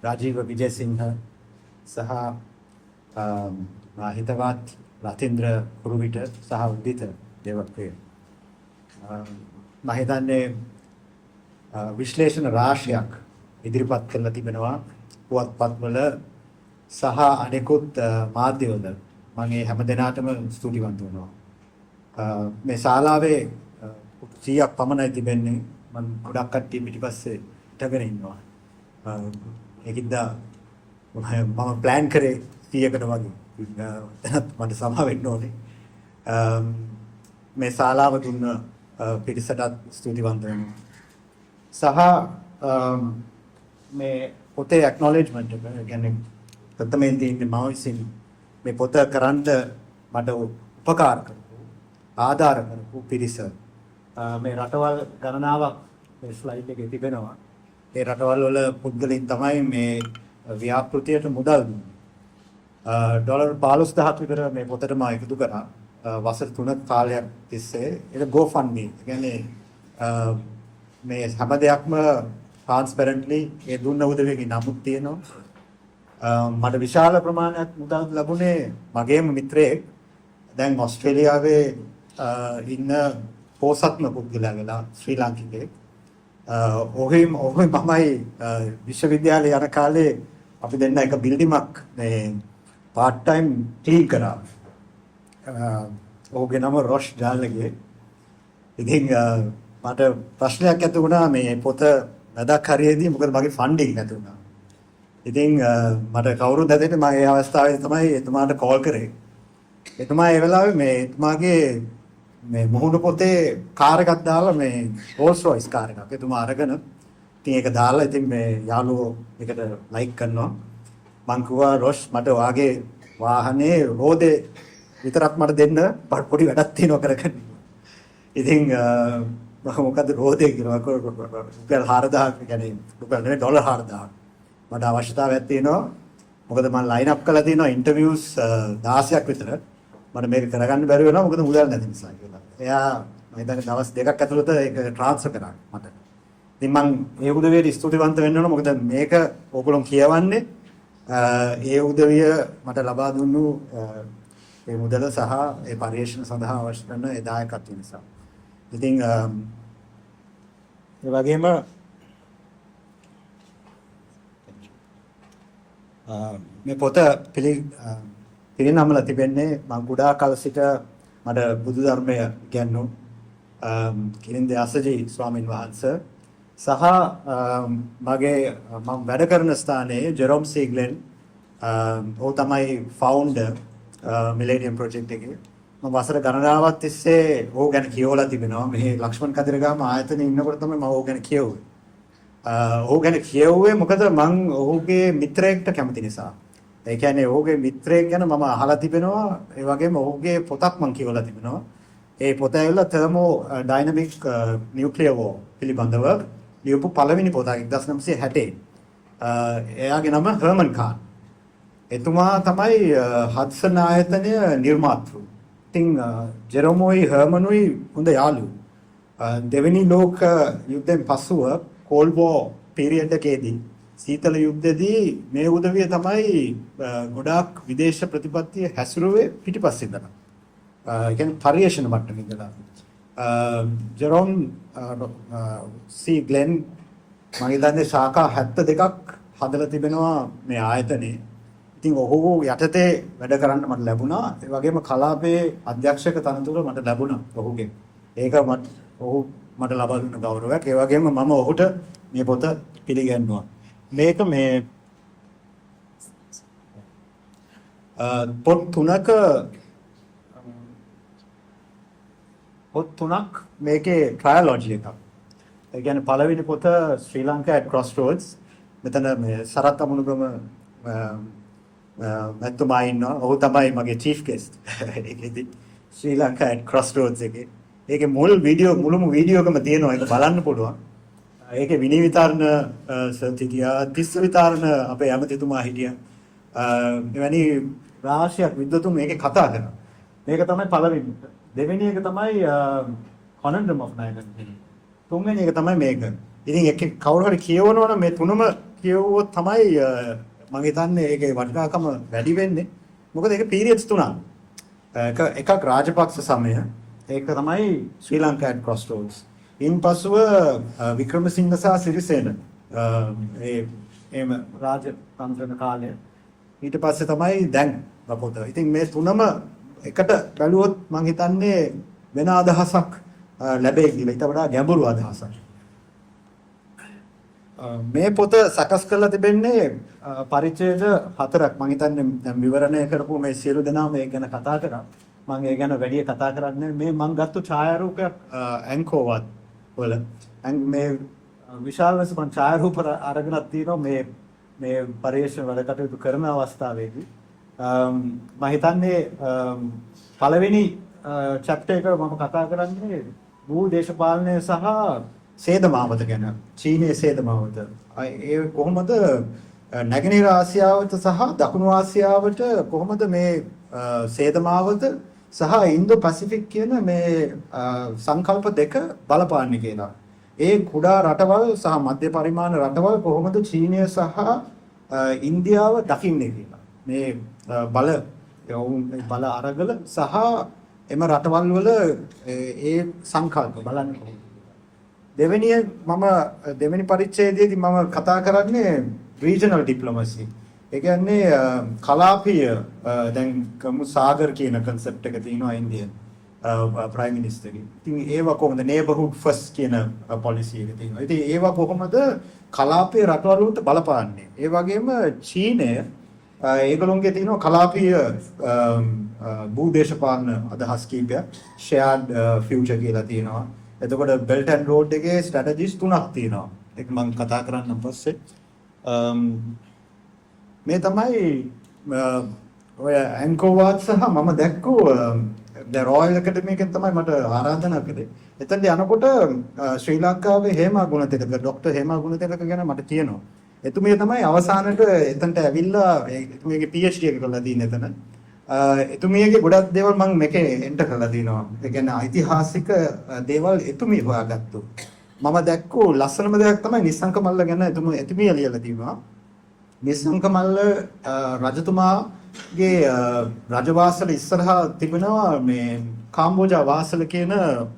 Rajiva Wijesinha, Saha Hitawat, Rathindra Kuruvita, Saha Uditha Devapriya. Mahidane Vishleshana Rashyak, Idripat Kalatibenava, Puat Patmala, Saha Anekut Madhyoda, Mange Hamadenatama Studivantuno. Mesalave Siak Pamana Tibene. මම ගොඩක් කට්ටිය පිටිපස්සේ හිටගෙන ඉන්නවා. ඒකින්ද මම ප්ලෑන් කරේ 100කට වගේ. දැනත් මට සමා වෙන්න ඕනේ. මේ ශාලාව දුන්න පිරිසටත් ස්තුතිවන්ත වෙනවා. සහ මේ පොතේ ඇක්නොලෙජ්මන්ට් එක කියන්නේ ප්‍රථමයෙන් තියෙන්නේ මම විසින් මේ පොත කරන්න මට උපකාර කරපු ආධාර කරපු පිරිස මේ රටවල් ගණනාවක් මේ ස්ලයිඩ් එකේ තිබෙනවා. ඒ රටවල් වල පුද්ගලයන් තමයි මේ ව්‍යාපෘතියට මුදල් දුන්නේ. ඩොලර් 15000ක් විතර මේ පොතට මම එකතු කරා. වසර 3ක කාලයක් තිස්සේ ඒක GoFundMe. ඒ කියන්නේ මේ හැම දෙයක්ම transparently ඒ දුන්න උදවියගේ නමුත් තියෙනවා. මට විශාල ප්‍රමාණයක් මුදල් ලැබුණේ මගේම මිත්‍රයෙක් දැන් ඔස්ට්‍රේලියාවේ ඉන්න පෝසත්ම පුද්ගලයා වෙලා ශ්‍රී ලාංකිකයෙක්. ඔහේ මමයි විශ්වවිද්‍යාලේ යන කාලේ අපි දෙන්න එක බිල්ඩිමක් මේ part time ක්ලීන් කරා. ඔහුගේ නම රොෂ් ජාලගේ. ඉතින් මට ප්‍රශ්නයක් ඇති වුණා මේ පොත වැඩක් හරියේදී මොකද මගේ ෆන්ඩින් නැති වුණා. ඉතින් මට කවුරුත් දැදෙන්නේ මම ඒ අවස්ථාවේ තමයි එතුමාට කෝල් කරේ. එතුමා ඒ වෙලාවේ මේ එතුමාගේ මේ මුහුණු පොතේ කාර් එකක් දාලා මේ රෝල්ස් රොයිස් කාර් එකක් එතුමා අරගෙන ඉතින් ඒක දාලා ඉතින් මේ යාළුවෝ ඒකට ලයික් කරනවා. මං කිව්වා රොෂ් මට වාගේ වාහනේ රෝදේ විතරක් මට දෙන්න පොඩි වැඩක් තියෙනවා කරගන්න. ඉතින් මොකද රෝදේ කියලා රුපියල් 4000 කියන්නේ රුපියල් නෙවෙයි ඩොලර් 4000. මට අවශ්‍යතාවයක් තියෙනවා. මොකද මම ලයින් අප් කරලා තියෙනවා ඉන්ටර්විව්ස් 16ක් විතර. මට මේක කරගන්න බැරි වෙනවා මොකද මුදල් නැති නිසා කියලා. එයා මම හිතන්නේ දවස් දෙකක් ඇතුළත ඒක ට්‍රාන්ස්ෆර් කරා මට. ඉතින් මම ඒ උදවියට ස්තුතිවන්ත වෙන්න ඕන මොකද මේක ඕගොල්ලෝ කියවන්නේ ඒ උදවිය මට ලබා දුන්නු ඒ මුදල සහ ඒ පරිශ්‍රණ සඳහා අවශ්‍ය කරන ඒ දායකත්වය නිසා. ඉතින් ඒ වගේම මේ පොත පිළිනමලා තිබෙන්නේ මම කුඩා කාල සිට මට බුදු ධර්මය ඉගෙනුණු කිරින්ද අසජී ස්වාමින් වහන්සේ සහ මගේ මම වැඩ කරන ස්ථානයේ ජෙරොම් සීග්ලන් ඔහු තමයි ෆවුන්ඩර් මිලේනියම් ප්‍රොජෙක්ට් එකේ. මම වසර ගණනාවක් තිස්සේ ඔහු ගැන කියවලා තිබෙනවා. මෙහි ලක්ෂ්මන් කදිරගම ආයතනයේ ඉන්නකොට තමයි මම ඔහු ගැන කියවුවේ. ඔහු ගැන කියවුවේ මොකද මම ඔහුගේ මිත්‍රයෙක්ට කැමති නිසා. ඒ කියන්නේ ඔහුගේ මිත්‍රයෙක් ගැන මම අහලා තිබෙනවා. ඒ වගේම ඔහුගේ පොතක් මම කියවලා තිබෙනවා. ඒ පොත ඇවිල්ලා තර්මෝ ඩයිනමික් නියුක්ලියර් වෝර් පිළිබඳව ලියපු පළවෙනි පොත 1960. එයාගේ නම හර්මන් කාන්. එතුමා තමයි හඩ්සන් ආයතනය නිර්මාතෘ. ඉතින් ජෙරොමෝයි හර්මනුයි හොඳ යාළුවෝ. දෙවෙනි ලෝක යුද්ධයෙන් පසුව කෝල්ඩ් වෝර් පීරියඩ් එකේදී සීතල යුද්ධයේදී මේ උදවිය තමයි ගොඩාක් විදේශ ප්‍රතිපත්තිය හැසිරුවේ පිටිපස්සේ ඉඳලා. ඒ කියන්නේ පරිේශන මට්ටමේ ඉඳලා. ජෙරොම් සී ග්ලෙන් මම හිතන්නේ ශාඛා 72ක් හදලා තිබෙනවා මේ ආයතනයේ. ඉතින් ඔහු යටතේ වැඩ කරන්න මට ලැබුණා. ඒ වගේම කලාපයේ අධ්‍යක්ෂක තනතුර මට ලැබුණා ඔහුගෙන්. ඒක ඔහු මට ලබා දුන්න ගෞරවයක්. ඒ වගේම මම ඔහුට මේ පොත පිළිගන්නවා. මේක මේ පොත් තුනක් මේකේ ට්‍රයලොජි එකක්. ඒ කියන්නේ පළවෙනි පොත ශ්‍රී ලංකා at crossroads. මෙතන මේ සරත් අමුණුගම මැතිතුමා ඉන්නවා. ඔහු තමයි මගේ චීෆ් ගෙස්ට්. ඒකෙදි ශ්‍රී ලංකා at crossroads එකේ. ඒකේ මුළුම වීඩියෝකම තියෙනවා. ඒක බලන්න පුළුවන්. ඒකේ විනී විතරණ සර්තිකියා තිස්ස විතරණ අපේ ඇමතිතුමා හිටියා. එවැනි රාශියක් විද්වතුන් මේකේ කතා කරනවා. මේක තමයි පළවෙනි. දෙවෙනි එක තමයි conundrum of Nile. තුන්වෙනි එක තමයි මේක. ඉතින් ඒක කවුරු හරි කියවනවනම් මේ තුනම කියවුවොත් තමයි මම හිතන්නේ ඒකේ වටිනාකම වැඩි වෙන්නේ. මොකද ඒක periods තුනක්. එකක් රාජපක්ෂ සමය. ඒක තමයි ශ්‍රී ලංකා at crossroads. ඉන්පසුව වික්‍රමසිංහ සහ සිරිසේන එම රාජතන්ත්‍රන කාලය. ඊට පස්සේ තමයි දැන් පොත. ඉතින් මේ තුනම එකට බැලුවොත් මම හිතන්නේ වෙන අදහසක් ලැබෙයි කියලා. ඊට වඩා ගැඹුරු අදහසක්. මේ පොත සකස් කරලා තිබෙන්නේ පරිච්ඡේද 4ක්. මම හිතන්නේ දැන් විවරණය කරපු මේ සියලු දෙනාම ඒක ගැන කතා කරා. මම ඒ ගැන වැඩි කතා කරන්නේ මේ මම ගත්ත ඡායාරූපයක් ඇන්කෝවත් වල. මේ විශාල ලෙස මම ඡායාරූප අරගෙනක් තියෙනවා මේ පරිශ්‍රණ වැඩ කටයුතු කරන අවස්ථාවේදී. මම හිතන්නේ පළවෙනි චැප්ටර් එක මම කතා කරන්නේ භූ දේශපාලනය සහ සේදමාවත ගැන. චීනයේ සේදමාවත. ඒ කොහොමද නැගෙනහිර ආසියාවට සහ දකුණු ආසියාවට කොහොමද මේ සේදමාවත සහ ඉන්දෝ-පැසිෆික් කියන මේ සංකල්ප දෙක බලපාන්නේ කියලා. ඒ කුඩා රටවල් සහ මධ්‍ය පරිමාණ රටවල් කොහොමද චීනය සහ ඉන්දියාව දකින්නේ කියලා. මේ බල ඔවුන් බල අරගල සහ එම රටවල් වල ඒ සංකල්ප බලන්න කොහොමද. දෙවෙනි පරිච්ඡේදයේදී මම කතා කරන්නේ regional diplomacy. ඒ කියන්නේ කලාපීය දැන් කමු සාගර් කියන concept එක තියෙනවා ඉන්දියන් prime minister ගේ. ඉතින් ඒවා කොහොමද neighborhood first කියන policy එක තියෙනවා. ඉතින් ඒවා කොහොමද කලාපීය රටවල් වලට බලපාන්නේ. ඒ වගේම චීනය ඒගොල්ලෝගේ තියෙනවා කලාපීය භූදේශපාලන අදහස් කීපයක් shared future කියලා තියෙනවා. එතකොට belt and road එකේ strategies තුනක් තියෙනවා. ඒක මම කතා කරන්නම් පස්සේ. මේ තමයි ඔය ඇන්කෝවාත් සහ මම දැක්කෝ ද රොයල් ඇකඩමි එකෙන් තමයි මට ආරාධනා කළේ. එතනදී යනකොට ශ්‍රී ලංකාවේ හේමා ගුණතිලක ડોක්ටර් හේමා ගුණතිලක ගැන මට කියනවා. එතුමිය තමයි අවසානට එතනට ඇවිල්ලා එතුමියගේ PhD එක කරලා තියෙන එතන. එතුමියගේ ගොඩක් දේවල් මම මේකේ එන්ටර් කරලා දිනවා. ඒ කියන්නේ ඓතිහාසික දේවල් එතුමිය හොයාගත්තු. මම දැක්කෝ ලස්සනම දෙයක් තමයි නිස්සංක මල්ල ගැන එතුමිය ලියලා තියෙනවා. නිස්සංක මල්ල රජතුමාගේ රජවාසල ඉස්සරහා තිබෙනවා මේ කාම්බෝජා වාසල කියන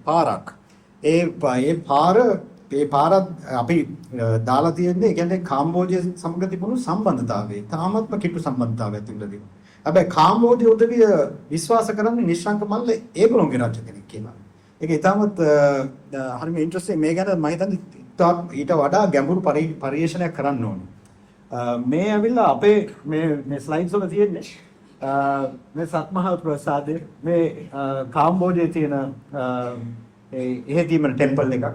පාරක්. ඒ පාර අපි දාලා තියෙන්නේ ඒ කියන්නේ කාම්බෝජය සමග තිබුණු සම්බන්ධතාවය. තාමත්ම කිට්ටු සම්බන්ධතාවයක් තිබුණා තියෙනවා. හැබැයි කාම්බෝජය උදවිය විශ්වාස කරන්නේ නිශ්ශංක මල්ල ඒගොල්ලෝගේ රාජ්‍ය කෙනෙක් කියලා. ඒක ඉතාමත් හරිම ඉන්ට්‍රස්ටිං. මේ ගැන මම හිතන්නේ ඊට වඩා ගැඹුරු පරිශ්‍රණයක් කරන්න ඕනේ. මේ ඇවිල්ලා අපේ මේ ස්ලයිඩ්ස් වල තියෙන්නේ මේ සත්මහල් ප්‍රසාදය මේ කාම්බෝජයේ තියෙන එහෙ තියෙන ටෙම්පල් එකක්.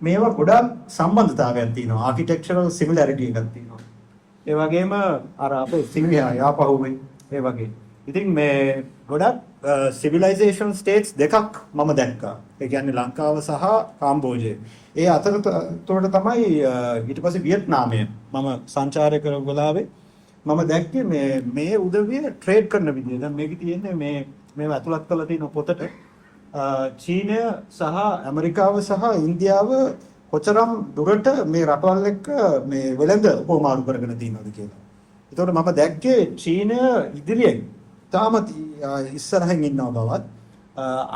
මේවා ගොඩක් සම්බන්ධතාවයක් තියෙනවා. ආකිටෙක්චරල් සිමිලැරිටි එකක් තියෙනවා. ඒ වගේම අර අපේ සිංහයා යාපහුවේ ඒ වගේ. ඉතින් මේ ගොඩක් සිවිලයිසේෂන් ස්ටේට්ස් දෙකක් මම දැක්කා. ඒ කියන්නේ ලංකාව සහ කාම්බෝජය. ඒ අතරතුරට තමයි ඊට පස්සේ වියට්නාමය මම සංචාරය කරපු වෙලාවේ මම දැක්කේ මේ උදවිය ට්‍රේඩ් කරන විදිය. දැන් මේකේ තියෙන්නේ මේව ඇතුළත් කරලා තියෙන පොතට චීනය සහ ඇමරිකාව සහ ඉන්දියාව කොතරම් දුරට මේ රටවල් එක්ක මේ වෙළඳ උපමාරු කරගෙන තියෙනවද කියලා. ඒතකොට මම දැක්කේ චීනය ඉදිරියෙන් තාමත් ඉස්සරහින් ඉන්නවා බවත්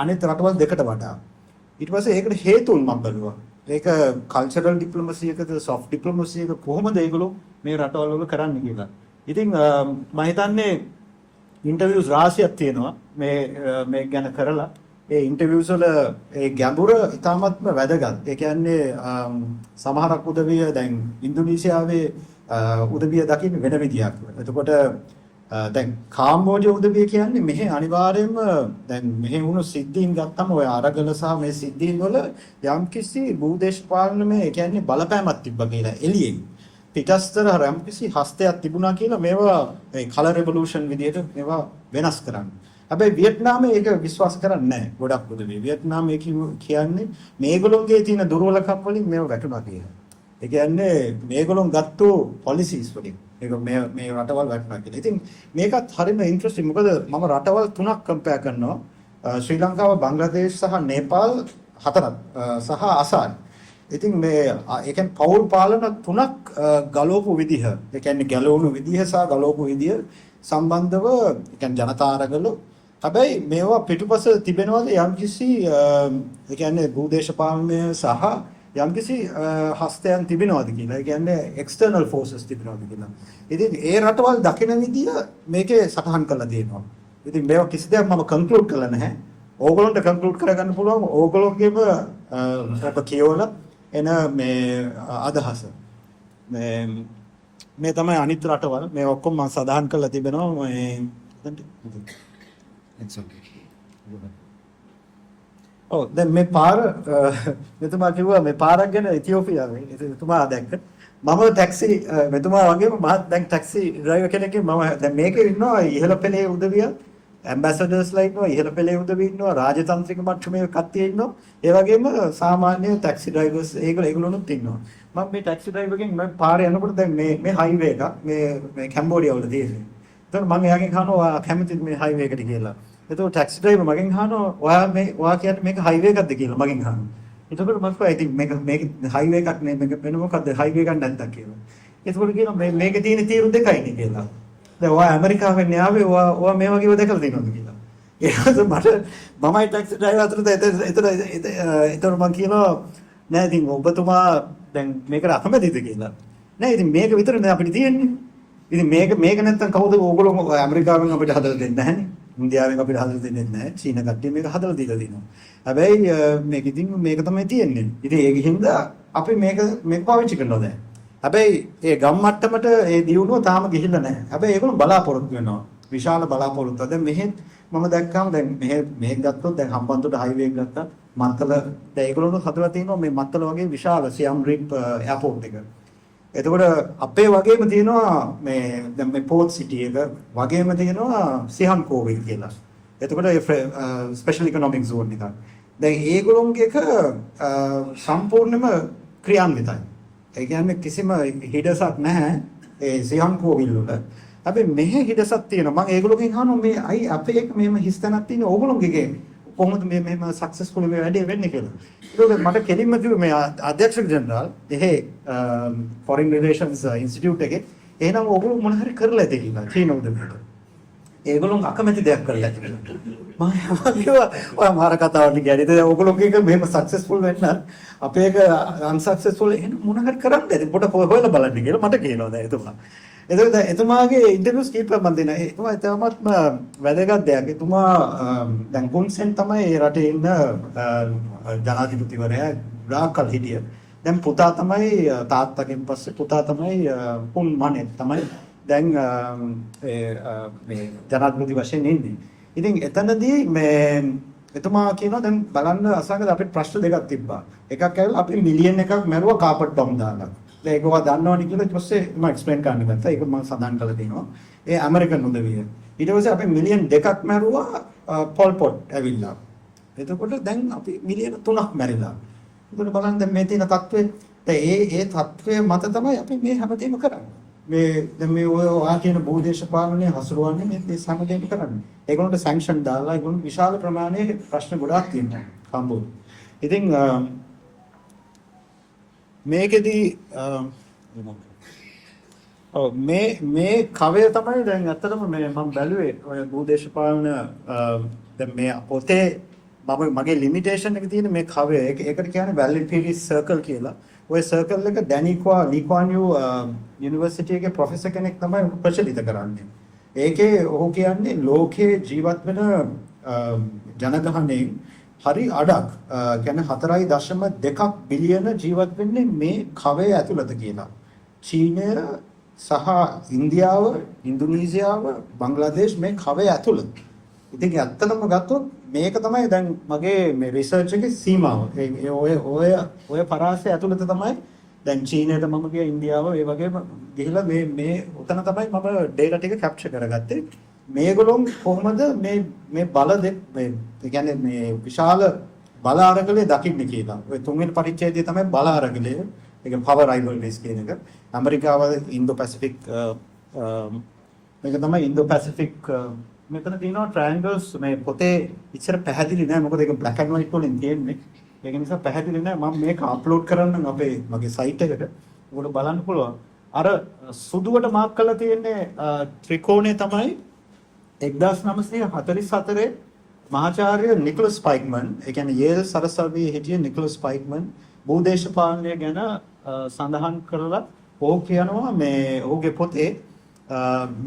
අනිත් රටවල් දෙකට වඩා. ඊට පස්සේ ඒකට හේතුන් මම බලුවා. ඒක කල්චරල් ඩිප්ලොමසි එකද සොෆ්ට් ඩිප්ලොමසි එක කොහොමද ඒගොල්ලෝ මේ රටවල් වල කරන්නේ කියලා. ඉතින් මම හිතන්නේ ඉන්ටර්වියුස් රාශියක් තියෙනවා මේ ගැන කරලා. ඒ ඉන්ටර්වියුස් වල ඒ ගැඹුර ඉතාමත්ම වැදගත්. ඒ කියන්නේ සමහරක් උදවිය දැන් ඉන්දුනීසියාවේ උදවිය දකින්න වෙන විදියක්. එතකොට දැන් කාම්බෝජ උදවිය කියන්නේ මෙහි අනිවාර්යයෙන්ම දැන් මෙහි වුණු සිද්ධීන් ගත්තම ඔය අරගල සහ මේ සිද්ධීන් වල යම්කිසි භූදේශපාලනමය ඒ කියන්නේ බලපෑමක් තිබ්බා කියලා එළියෙන් පිටස්තර යම්කිසි හස්තයක් තිබුණා කියලා මේවා ඒ කලර් රෙවොලූෂන් විදියට මේවා වෙනස් කරන්නේ. හැබැයි වියට්නාමයේ ඒක විශ්වාස කරන්නේ නැහැ ගොඩක් උදවිය. වියට්නාමයේ කියන්නේ මේගොල්ලෝගේ තියෙන දුර්වලකම් වලින් මේව වැටුණා කියලා. ඒ කියන්නේ මේගොල්ලෝ ගත්තු policies වලින් ඒක මේ රටවල් වැටුණා කියලා. ඉතින් මේකත් හරිම ඉන්ට්‍රස්ටිං. මොකද මම රටවල් තුනක් කම්පෙයාර් කරනවා. ශ්‍රී ලංකාව, බංග්ලාදේශ සහ නේපාල් හතරක් සහ අසාන්. ඉතින් මේ ඒ කියන්නේ පෞල් පාලන තුනක් ගලවපු විදිහ, ඒ කියන්නේ ගැලවුණු විදිහ සහ ගලවපු විදිහ සම්බන්ධව ඒ කියන්නේ ජනතා අරගල. හැබැයි මේවා පිටුපස තිබෙනවද යම්කිසි ඒ කියන්නේ භූදේශපාලනය සහ යම්කිසි හස්තයන් තිබෙනවද කියලා. ඒ කියන්නේ external forces තිබෙනවද කියලා. ඉතින් ඒ රටවල් දකින විදිය මේකේ සටහන් කරලා තියෙනවා. ඉතින් මේවා කිසි දෙයක් මම කන්ක්ලූඩ් කරලා නැහැ. ඕගොල්ලන්ට කන්ක්ලූඩ් කරගන්න පුළුවන් ඕගොල්ලෝගේම අප කියවලා එන මේ අදහස. මේ තමයි අනිත් රටවල්. මේ ඔක්කොම මම සඳහන් කරලා තිබෙනවා It's okay. දැන් මේ පාර මෙතුමා කිව්වා මේ පාරක් ගැන ඉතියෝපියාවේ. එතුමා දැක්ක. මම ටැක්සි මෙතුමා වගේම මම දැන් ටැක්සි ඩ්‍රයිවර් කෙනෙක් මම දැන් මේකේ ඉන්නවා ඉහළ පෙළේ උදවිය ඇම්බැසඩර්ස්ලා ඉන්නවා ඉහළ පෙළේ උදවිය ඉන්නවා රාජතාන්ත්‍රික මට්ටමේ කට්ටිය ඉන්නවා. ඒ වගේම සාමාන්‍ය ටැක්සි ඩ්‍රයිවර්ස් ඒගොල්ලෝනුත් ඉන්නවා. මම මේ ටැක්සි ඩ්‍රයිවර්ගෙන් මම පාරේ යනකොට දැන් මේ හයිවේ එකක් මේ කැම්බෝඩියා වල තියෙන්නේ. එතකොට මම එයාගෙන් අහනවා ඔයා කැමතිද මේ හයිවේ එකට කියලා. එතකොට ටැක්සි ඩ්‍රයිවර් මගෙන් අහනවා ඔයා කියන්නේ මේක හයිවේ එකක්ද කියලා මගෙන් අහනවා. එතකොට මම කිව්වා ඉතින් මේක හයිවේ එකක් නේ මේක වෙන මොකද්ද හයිවේ එකක් නැත්තම් කියලා. එතකොට කියනවා මේකේ තියෙන තීරු දෙකයිනේ කියලා. දැන් ඔයා ඇමරිකාවෙන් ආවේ ඔයා මේ වගේව දැකලා තියෙනවද කියලා. ඒකත් මට මමයි ටැක්සි ඩ්‍රයිවර් අතරට එතන මම කියනවා නෑ ඉතින් ඔබතුමා දැන් මේකට අකමැතිද කියලා. නෑ ඉතින් මේක විතරනේ අපිට තියෙන්නේ. ඉතින් මේක නැත්තම් කවුද ඕගොල්ලෝ ඇමරිකාවෙන් අපිට හදලා දෙන්නේ නැහනේ. ඉන්දියාවෙන් අපිට හදලා දෙන්නේ නැහැ. චීන කට්ටිය මේක හදලා දීලා දිනවා. හැබැයි මේක ඉතින් මේක තමයි තියෙන්නේ. ඉතින් ඒකින්ද අපි මේක පාවිච්චි කරනවා දැන්. හැබැයි ඒ ගම් මට්ටමට ඒ දියුණුව තාම ගිහිල්ලා නැහැ. හැබැයි ඒගොල්ලෝ බලාපොරොත්තු වෙනවා. විශාල බලාපොරොත්තුවක්. දැන් මෙහෙත් මම දැක්කම දැන් මෙහෙ ගත්තොත් දැන් හම්බන්තොට හයිවේ එක ගත්තා. මත්තල දැන් ඒගොල්ලෝ හදලා තියෙනවා මේ මත්තල වගේ විශාල සියම් රිප් එයාපෝට් එක. එතකොට අපේ වගේම තියෙනවා මේ දැන් මේ පෝට් සිටි එක වගේම තියෙනවා සියම් කෝවිල් කියලා. එතකොට ස්පෙෂල් ඉකොනොමික් සෝන් එකක්. දැන් ඒගොල්ලෝගේ එක සම්පූර්ණයෙන්ම ක්‍රියාන්විතයි. ඒ කියන්නේ කිසිම හිඩසක් නැහැ ඒ සියම් කෝවිල් වල. හැබැයි මෙහෙ හිඩසක් තියෙනවා. මම ඒගොල්ලෝගෙන් අහනවා මේ අයි අපේ එක මෙහෙම හිස්තැනක් තියෙන ඕගොල්ලෝගේ කොහොමද මේ මෙහෙම සක්සස්ෆුල් මේ වැඩේ වෙන්නේ කියලා. ඒක මට කෙලින්ම කිව්වේ මේ අධ්‍යක්ෂක ජෙනරාල් එහෙ ෆොරින් රිලේෂන්ස් ඉන්ස්ටිටියුට් එකේ එහෙනම් ඕගොල්ලෝ මොන හරි කරලා ඇති කියලා චීන උදවියට. ඒගොල්ලෝ අකමැති දෙයක් කරලා ඇති කියලා. මම කිව්වා ඔය මාර කතාවක් කියන්නේ. දැන් ඕගොල්ලෝගේ එක මෙහෙම සක්සස්ෆුල් වෙන්න අපේ එක අන්සක්සස්ෆුල් එහෙනම් මොන හරි කරන්න ඇති. පොඩ හොයලා බලන්න කියලා මට කියනවා දැන් එතුමා. එතකොට එතුමාගේ ඉන්ටර්වියුස් කීපයක් මම දෙනවා. එතුමා තාමත්ම වැදගත් දෙයක්. එතුමා දැන් කුන්සෙන් තමයි රටේ ඉන්න ජනාධිපතිවරයා ගාකල් හිටිය. දැන් පුතා තමයි තාත්තගෙන් පස්සේ පුතා තමයි පුන් මනේ තමයි දැන් මේ ජනාධිපති වශයෙන් ඉන්නේ. ඉතින් එතනදී මේ එතුමා කියනවා දැන් බලන්න අසංගද අපිට ප්‍රශ්න දෙකක් තිබ්බා. එකක් ඇවිල්ලා අපි මිලියන් එකක් මැරුවා කාපට් බම් දාලා. ඒක ඔයා දන්නවනේ කියලා ඊට පස්සේ මම එක්ස්ප්ලেইন කරන්න ගත්තා. ඒක මම සඳහන් කළා තියෙනවා. ඒ ඇමරිකන් උදවිය. ඊට පස්සේ අපි මිලියන් 2ක් මැරුවා පොල් පොට් ඇවිල්ලා. එතකොට දැන් අපි මිලියන 3ක් මැරිලා. ඒකට බලන්න දැන් මේ තියෙන තත්ත්වය. ඒ තත්ත්වය මත තමයි අපි මේ හැමදේම කරන්නේ. මේ දැන් මේ ඔයා කියන භූදේශපාලනයේ හසුරුවන්නේ මේ හැමදේම කරන්නේ. ඒගොල්ලන්ට සැන්ක්ෂන් දාලා ඒගොල්ලෝ විශාල ප්‍රමාණයේ ප්‍රශ්න ගොඩාක් තියෙනවා. කම්බෝඩ්. ඉතින් මේකෙදී මේ කවය තමයි දැන් ඇත්තටම මේ මම බැලුවේ ඔය භූදේශපාලන දැන් මේ පොතේ මගේ ලිමිටේෂන් එක තියෙන මේ කවය. ඒකට කියන්නේ වැලිඩ් පීරිස් සර්කල් කියලා. ඔය සර්කල් එක ඩැනික්වාන් යු යුනිවර්සිටි එකේ ප්‍රොෆෙසර් කෙනෙක් තමයි ප්‍රචලිත කරන්නේ. ඒකේ ඔහු කියන්නේ ලෝකයේ ජීවත් වෙන ජනගහනයෙන් හරි අඩක් කියන්නේ 4.2 බිලියන ජීවත් වෙන්නේ මේ කවය ඇතුළත කියලා. චීනය සහ ඉන්දියාව, ඉන්දුනීසියාව, බංග්ලාදේශ මේ කවය ඇතුළත. ඉතින් ඇත්තටම ගත්තොත් මේක තමයි දැන් මගේ මේ රිසර්ච් එකේ සීමාව. ඔය පරාසය ඇතුළත තමයි දැන් චීනයට මම ගියා, ඉන්දියාව ඒ වගේම ගිහිලා මේ උතන තමයි මම ඩේටා ටික කැප්චර් කරගත්තේ. මේගොල්ලොන් කොහොමද මේ බල මේ කියන්නේ මේ විශාල බල අරගලේ දකින්නේ කියලා. ඔය තුන්වෙනි පරිච්ඡේදයේ තමයි බල අරගලය. ඒක power rivalries කියන එක. ඇමරිකාව Indo-Pacific මේක තමයි Indo-Pacific මෙතන තියෙනවා triangles මේ පොතේ ඉච්චර පැහැදිලි නෑ මොකද ඒක black and white වලින් තියෙන්නේ. ඒක නිසා පැහැදිලි නෑ. මම මේක අප්ලෝඩ් කරන්නම් මගේ site එකට. ඔයගොල්ලෝ බලන්න පුළුවන්. අර සුදුවට මාක් කරලා තියෙන්නේ ත්‍රිකෝණය තමයි 1944 මහාචාර්ය නිකලස් ස්පයික්මන්, ඒ කියන්නේ යේල් සරසවියේ හිටිය නිකලස් ස්පයික්මන් භූදේශපාලනය ගැන සඳහන් කරලා ඕක කියනවා මේ ඔහුගේ පොතේ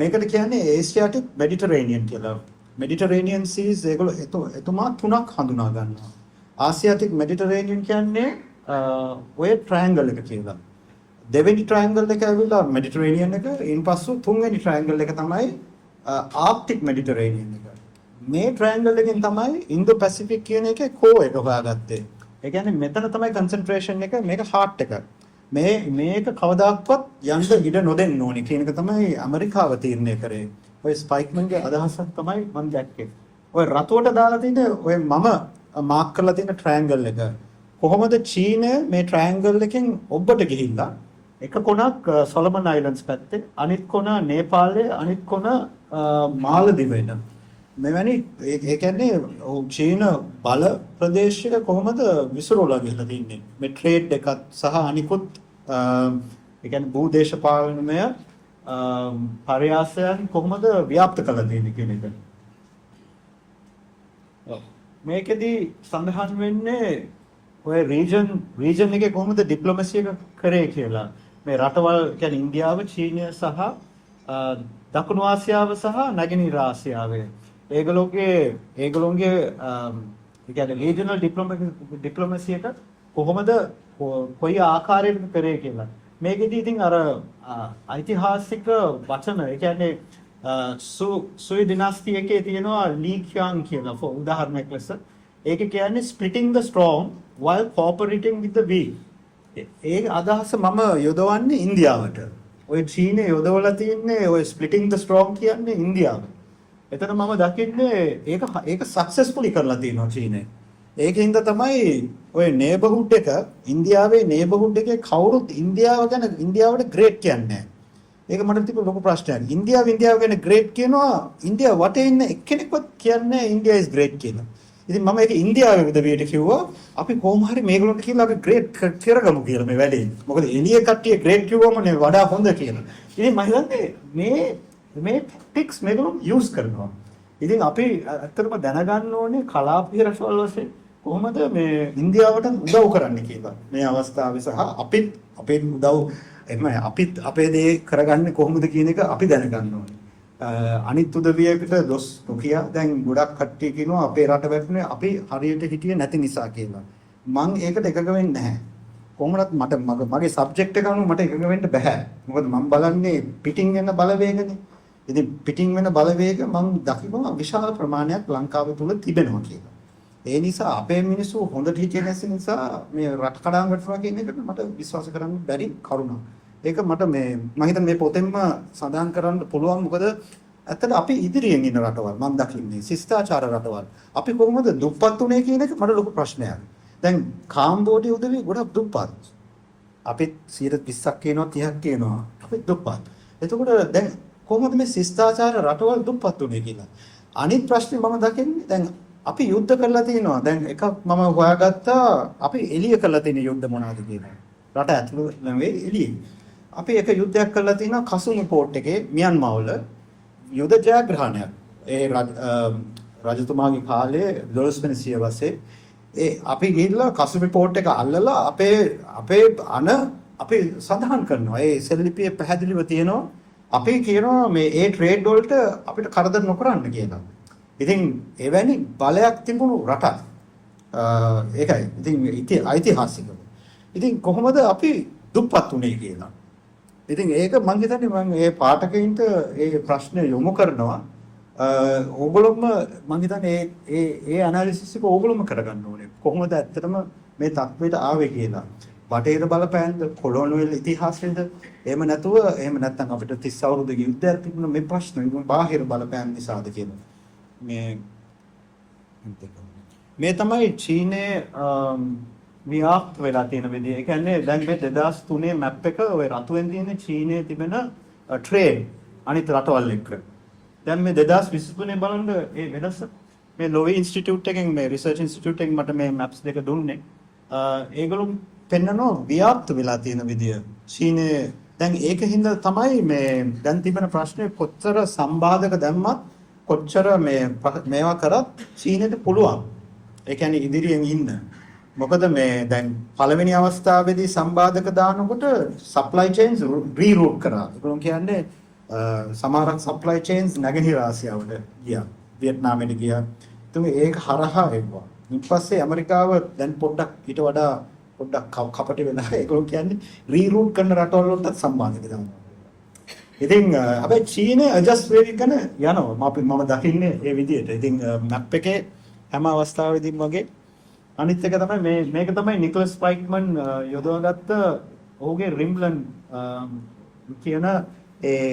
මේකට කියන්නේ ඒසියාටික් මෙඩිටරේනියන් කියලා. මෙඩිටරේනියන් සීස් ඒගොල්ලෝ එතුමා තුනක් හඳුනා ගන්නවා. ආසියාටික් මෙඩිටරේනියන් කියන්නේ ඔය ට්‍රයැන්ගල් එක කියලා. දෙවෙනි ට්‍රයැන්ගල් එක ඇවිල්ලා මෙඩිටරේනියන් එක, ඊන්පස්සු තුන්වෙනි ට්‍රයැන්ගල් එක තමයි ආර්ක්ටික් මෙඩිටරේනියන් එක. මේ ට්‍රයැන්ගල් එකෙන් තමයි ඉන්ඩෝ-පැසිෆික් කියන එකේ කෝ එක හොයාගත්තේ. ඒ කියන්නේ මෙතන තමයි කන්සන්ට්‍රේෂන් එක, මේක හાર્ට් එක. මේක කවදාක්වත් යන්න ඉඩ නොදෙන්න ඕනේ කියන එක තමයි ඇමරිකාව තීරණය කරේ. ඔය ස්පයික්මන්ගේ අදහසක් තමයි මම දැක්කේ. ඔය රතුවට දාලා තියෙන ඔය මම මාක් කරලා තියෙන ට්‍රයැන්ගල් එක කොහොමද චීනය මේ ට්‍රයැන්ගල් එකෙන් ඔබට ගිහිල්ලා එක කොනක් සොලමන් අයිලන්ඩ්ස් පැත්තේ, අනිත් කොන නේපාලයේ, අනිත් කොන මාලදිව වෙන. මෙවැනි ඒ කියන්නේ චීන බල ප්‍රදේශයක කොහොමද විසිරෝලා ගිහිල්ලා තින්නේ මේ ට්‍රේඩ් එකත් සහ අනිකුත් ඒ කියන්නේ භූදේශපාලනමය පරයාසයන් කොහොමද ව්‍යාප්ත කළ තියෙන්නේ කියන එක. මේකෙදී සඳහන් වෙන්නේ ඔය රීජන් එකේ කොහොමද ඩිප්ලොමසි එක කරේ කියලා. මේ රටවල් කියන්නේ ඉන්දියාව, චීනය සහ දකුණු ආසියාව සහ නැගෙනහිර ආසියාවේ ඒගොල්ලෝගේ ඒ කියන්නේ රීජනල් ඩිප්ලොමසි එක කොහොමද කොයි ආකාරයකට කරේ කියලා. මේකෙදී ඉතින් අර ඓතිහාසික වචන ඒ කියන්නේ සුයි ඩිනාස්ටි එකේ තියෙනවා ලී ක්‍යාන් කියලා උදාහරණයක් ලෙස. ඒක කියන්නේ splitting the strong while cooperating with the weak. ඒ අදහස මම යොදවන්නේ ඉන්දියාවට. ඔය චීනේ යොදවලා තියන්නේ ඔය splitting the strong කියන්නේ ඉන්දියාව. එතන මම දකින්නේ ඒක සක්සස්ෆුලි කරලා තියෙනවා චීනේ. ඒකින්ද තමයි ඔය නේබර්හුඩ් එක ඉන්දියාවේ නේබර්හුඩ් එකේ කවුරුත් ඉන්දියාවට ග්‍රේට් කියන්නේ නැහැ. ඒක මට තිබුණ ලොකු ප්‍රශ්නයක්. ඉන්දියාව ගැන ග්‍රේට් කියනවා. ඉන්දියාව වටේ ඉන්න එක්කෙනෙක්වත් කියන්නේ ඉන්දියා is great කියලා. ඉතින් මම ඒක ඉන්දියාවේ උදවියට කිව්වා අපි කොහොම හරි මේගොල්ලන්ට කියලා අපි ග්‍රේට් කරගමු කියලා මේ වැඩේ. මොකද එළිය කට්ටිය ග්‍රේට් කිව්වම නේ වඩා හොඳ කියලා. ඉතින් මම හිතන්නේ මේ ටැක්ටික්ස් මේගොල්ලෝ යූස් කරනවා. ඉතින් අපි ඇත්තටම දැනගන්න ඕනේ කලාපීය රටවල් වශයෙන් කොහොමද මේ ඉන්දියාවට උදව් කරන්න කියලා. මේ අවස්ථාවේ සහ අපේ උදව් අපිත් අපේ දේ කරගන්නේ කොහොමද කියන එක අපි දැනගන්න ඕනේ. අනිත් උදවියකට දොස් නොකිය දැන් ගොඩක් කට්ටිය කියනවා අපේ රට වැටුනේ අපි හරියට හිටියේ නැති නිසා කියලා. මම ඒකට එකග වෙන්නේ නැහැ. කොහොමවත් මගේ සබ්ජෙක්ට් එක අනුව මට එකග වෙන්න බෑ. මොකද මම බලන්නේ පිටින් එන බලවේගනේ. ඉතින් පිටින් වෙන බලවේග මම දකිනවා විශාල ප්‍රමාණයක් ලංකාව තුල තිබෙනවා කියලා. ඒ නිසා අපේ මිනිස්සු හොඳට හිටියේ නැති නිසා මේ රට කඩාම් වැටුණා කියන එකට මට විශ්වාස කරන්න බැරි කරුණක්. ඒක මට මම හිතන්නේ මේ පොතෙන්ම සඳහන් කරන්න පුළුවන්. මොකද ඇත්තට අපි ඉදිරියෙන් ඉන්න රටවල් මම දකින්නේ ශිෂ්ටාචාර රටවල්. අපි කොහොමද දුප්පත් උනේ කියන එක මට ලොකු ප්‍රශ්නයක්. දැන් කාම්බෝඩිය උදවිය ගොඩක් දුප්පත්. අපිත් 20%ක් කියනවා 30ක් කියනවා. අපි දුප්පත්. එතකොට දැන් කොහොමද මේ ශිෂ්ටාචාර රටවල් දුප්පත් උනේ කියලා. අනිත් ප්‍රශ්නේ මම දකින්නේ දැන් අපි යුද්ධ කරලා තියෙනවා. දැන් එකක් මම හොයාගත්තා අපි එළිය කරලා තියෙන යුද්ධ මොනවද කියලා. රට ඇතුළේ නෙවෙයි එළියේ. අපි එක යුද්ධයක් කරලා තියෙනවා කසුන් පෝට් එකේ මියන්මාර් වල යුද්ධ ජයග්‍රහණයක්. ඒ රජතුමාගේ කාලේ 12 වෙනි සියවසේ අපි ගිහිල්ලා කසුන් පෝට් එක අල්ලලා අපේ අපි සඳහන් කරනවා. ඒ සෙල්ලිපියේ පැහැදිලිව තියෙනවා අපි කියනවා මේ ඒ ට්‍රේඩ් වලට අපිට කරදර නොකරන්න කියලා. ඉතින් එවැනි බලයක් තිබුණු රටක්. ඒකයි. ඉතින් ඓතිහාසිකව. ඉතින් කොහොමද අපි දුප්පත් උනේ කියලා. ඉතින් ඒක මම හිතන්නේ මම මේ පාඨකයින්ට ඒ ප්‍රශ්න යොමු කරනවා. ඕගොල්ලොම මම හිතන්නේ ඒ ඇනලිසිස් එක ඕගොල්ලොම කරගන්න ඕනේ. කොහොමද ඇත්තටම මේ තත්ත්වයට ආවේ කියලා. බටහිර බලපෑම්ද කොලොනියල් ඉතිහාසයේද එහෙම නැත්නම් අපිට 30 අවුරුදු යුද්ධයක් තිබුණා මේ ප්‍රශ්න බාහිර බලපෑම් නිසාද කියලා. මේ තමයි චීනයේ ව්‍යාප්ත වෙලා තියෙන විදිය. ඒ කියන්නේ දැන් මේ 2003 මැප් එක ඔය රතුවෙන් තියෙන චීනයේ තිබෙන ට්‍රේඩ් අනිත් රටවල් එක්ක. දැන් මේ 2023 බලන්න මේ වෙනස මේ ලෝවි ඉන්ස්ටිටියුට් එකෙන් මේ රිසර්ච් ඉන්ස්ටිටියුට් එකෙන් මට මේ මැප්ස් දෙක දුන්නේ. ඒගොල්ලෝ පෙන්නනවා ව්‍යාප්ත වෙලා තියෙන විදිය. චීනයේ දැන් ඒකින්ද තමයි මේ දැන් තිබෙන ප්‍රශ්නේ කොච්චර සම්බාධක දැම්මත් කොච්චර මේවා කරත් චීනෙට පුළුවන්. ඒ කියන්නේ ඉදිරියෙන් ඉන්න. මොකද මේ දැන් පළවෙනි අවස්ථාවේදී සම්බාධක දානකොට සප්ලයි චේන්ස් රීරූට් කරා. ඒගොල්ලෝ කියන්නේ සමහරක් සප්ලයි චේන්ස් නැගෙනහිර ආසියාවට ගියා. වියට්නාමයට ගියා. තුමේ ඒක හරහා එවුවා. ඊට පස්සේ ඇමරිකාව දැන් පොඩ්ඩක් ඊට වඩා පොඩ්ඩක් කපටි වෙනවා. ඒගොල්ලෝ කියන්නේ රීරූට් කරන රටවල් වලට සම්බන්ධ දානවා. ඉතින් හැබැයි චීනේ ඇඩ්ජස්ට් වෙගෙන යනවා. මම දකින්නේ ඒ විදිහට. ඉතින් මැප් එකේ හැම අවස්ථාවෙදීම වගේ අනිත් එක තමයි මේක තමයි නිකලස් ස්පයික්මන් යොදවගත්ත ඔහුගේ රිම්ලන් කියන ඒ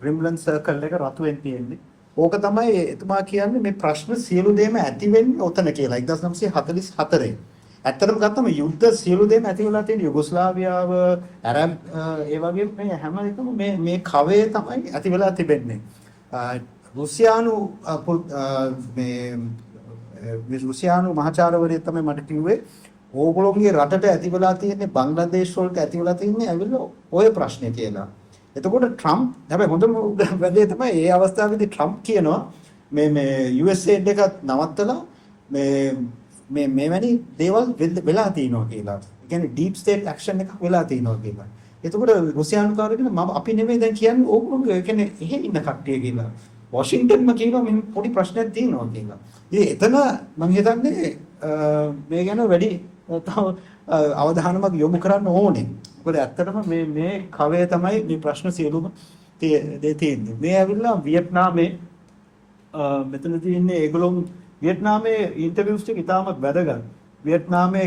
රිම්ලන් සර්කල් එක රතුවෙන් තියෙන්නේ. ඕක තමයි එතුමා කියන්නේ මේ ප්‍රශ්න සියලු දේම ඇති වෙන්නේ ඔතන කියලා 1944. ඇත්තටම ගත්තම යුද්ධ සියලු දේම ඇති වෙලා තියෙන යුගොස්ලාවියාව ඇරබ් ඒ වගේ මේ හැම එකම මේ කවයේ තමයි ඇති වෙලා තිබෙන්නේ. රුසියානු මහාචාර්යවරයෙක් තමයි මට කිව්වේ ඕගොල්ලෝගේ රටට ඇති වෙලා තියෙන්නේ බංග්ලාදේශ වලට ඇති වෙලා තියෙන්නේ ඇවිල්ලා ඔය ප්‍රශ්නේ කියලා. එතකොට ට්‍රම්ප් හැබැයි හොඳම වැඩේ තමයි ඒ අවස්ථාවේදී ට්‍රම්ප් කියනවා මේ US aid එකත් නවත්තලා මෙවැනි දේවල් වෙලා තියෙනවා කියලා. ඒ කියන්නේ ඩීප් ස්ටේට් ඇක්ෂන් එකක් වෙලා තියෙනවා කියලා. එතකොට රුසියානුකාරයෝ කියන අපි නෙමෙයි දැන් කියන්නේ ඕගොල්ලෝ ඒ කියන්නේ එහෙ ඉන්න කට්ටිය කියලා. වොෂින්ටන්ම කියනවා මේ පොඩි ප්‍රශ්නයක් තියෙනවා කියලා. ඉතින් එතන මම හිතන්නේ මේ ගැන වැඩි තව අවධානමක් යොමු කරන්න ඕනේ. මොකද ඇත්තටම මේ කවය තමයි මේ ප්‍රශ්න සියලුම දේ තියෙන්නේ. මේ ඇවිල්ලා වියට්නාමේ මෙතන තියෙන්නේ ඒගොල්ලෝ වියට්නාමේ ඉන්ටර්විව්ස් ටික ඉතාමත් වැදගත්. වියට්නාමේ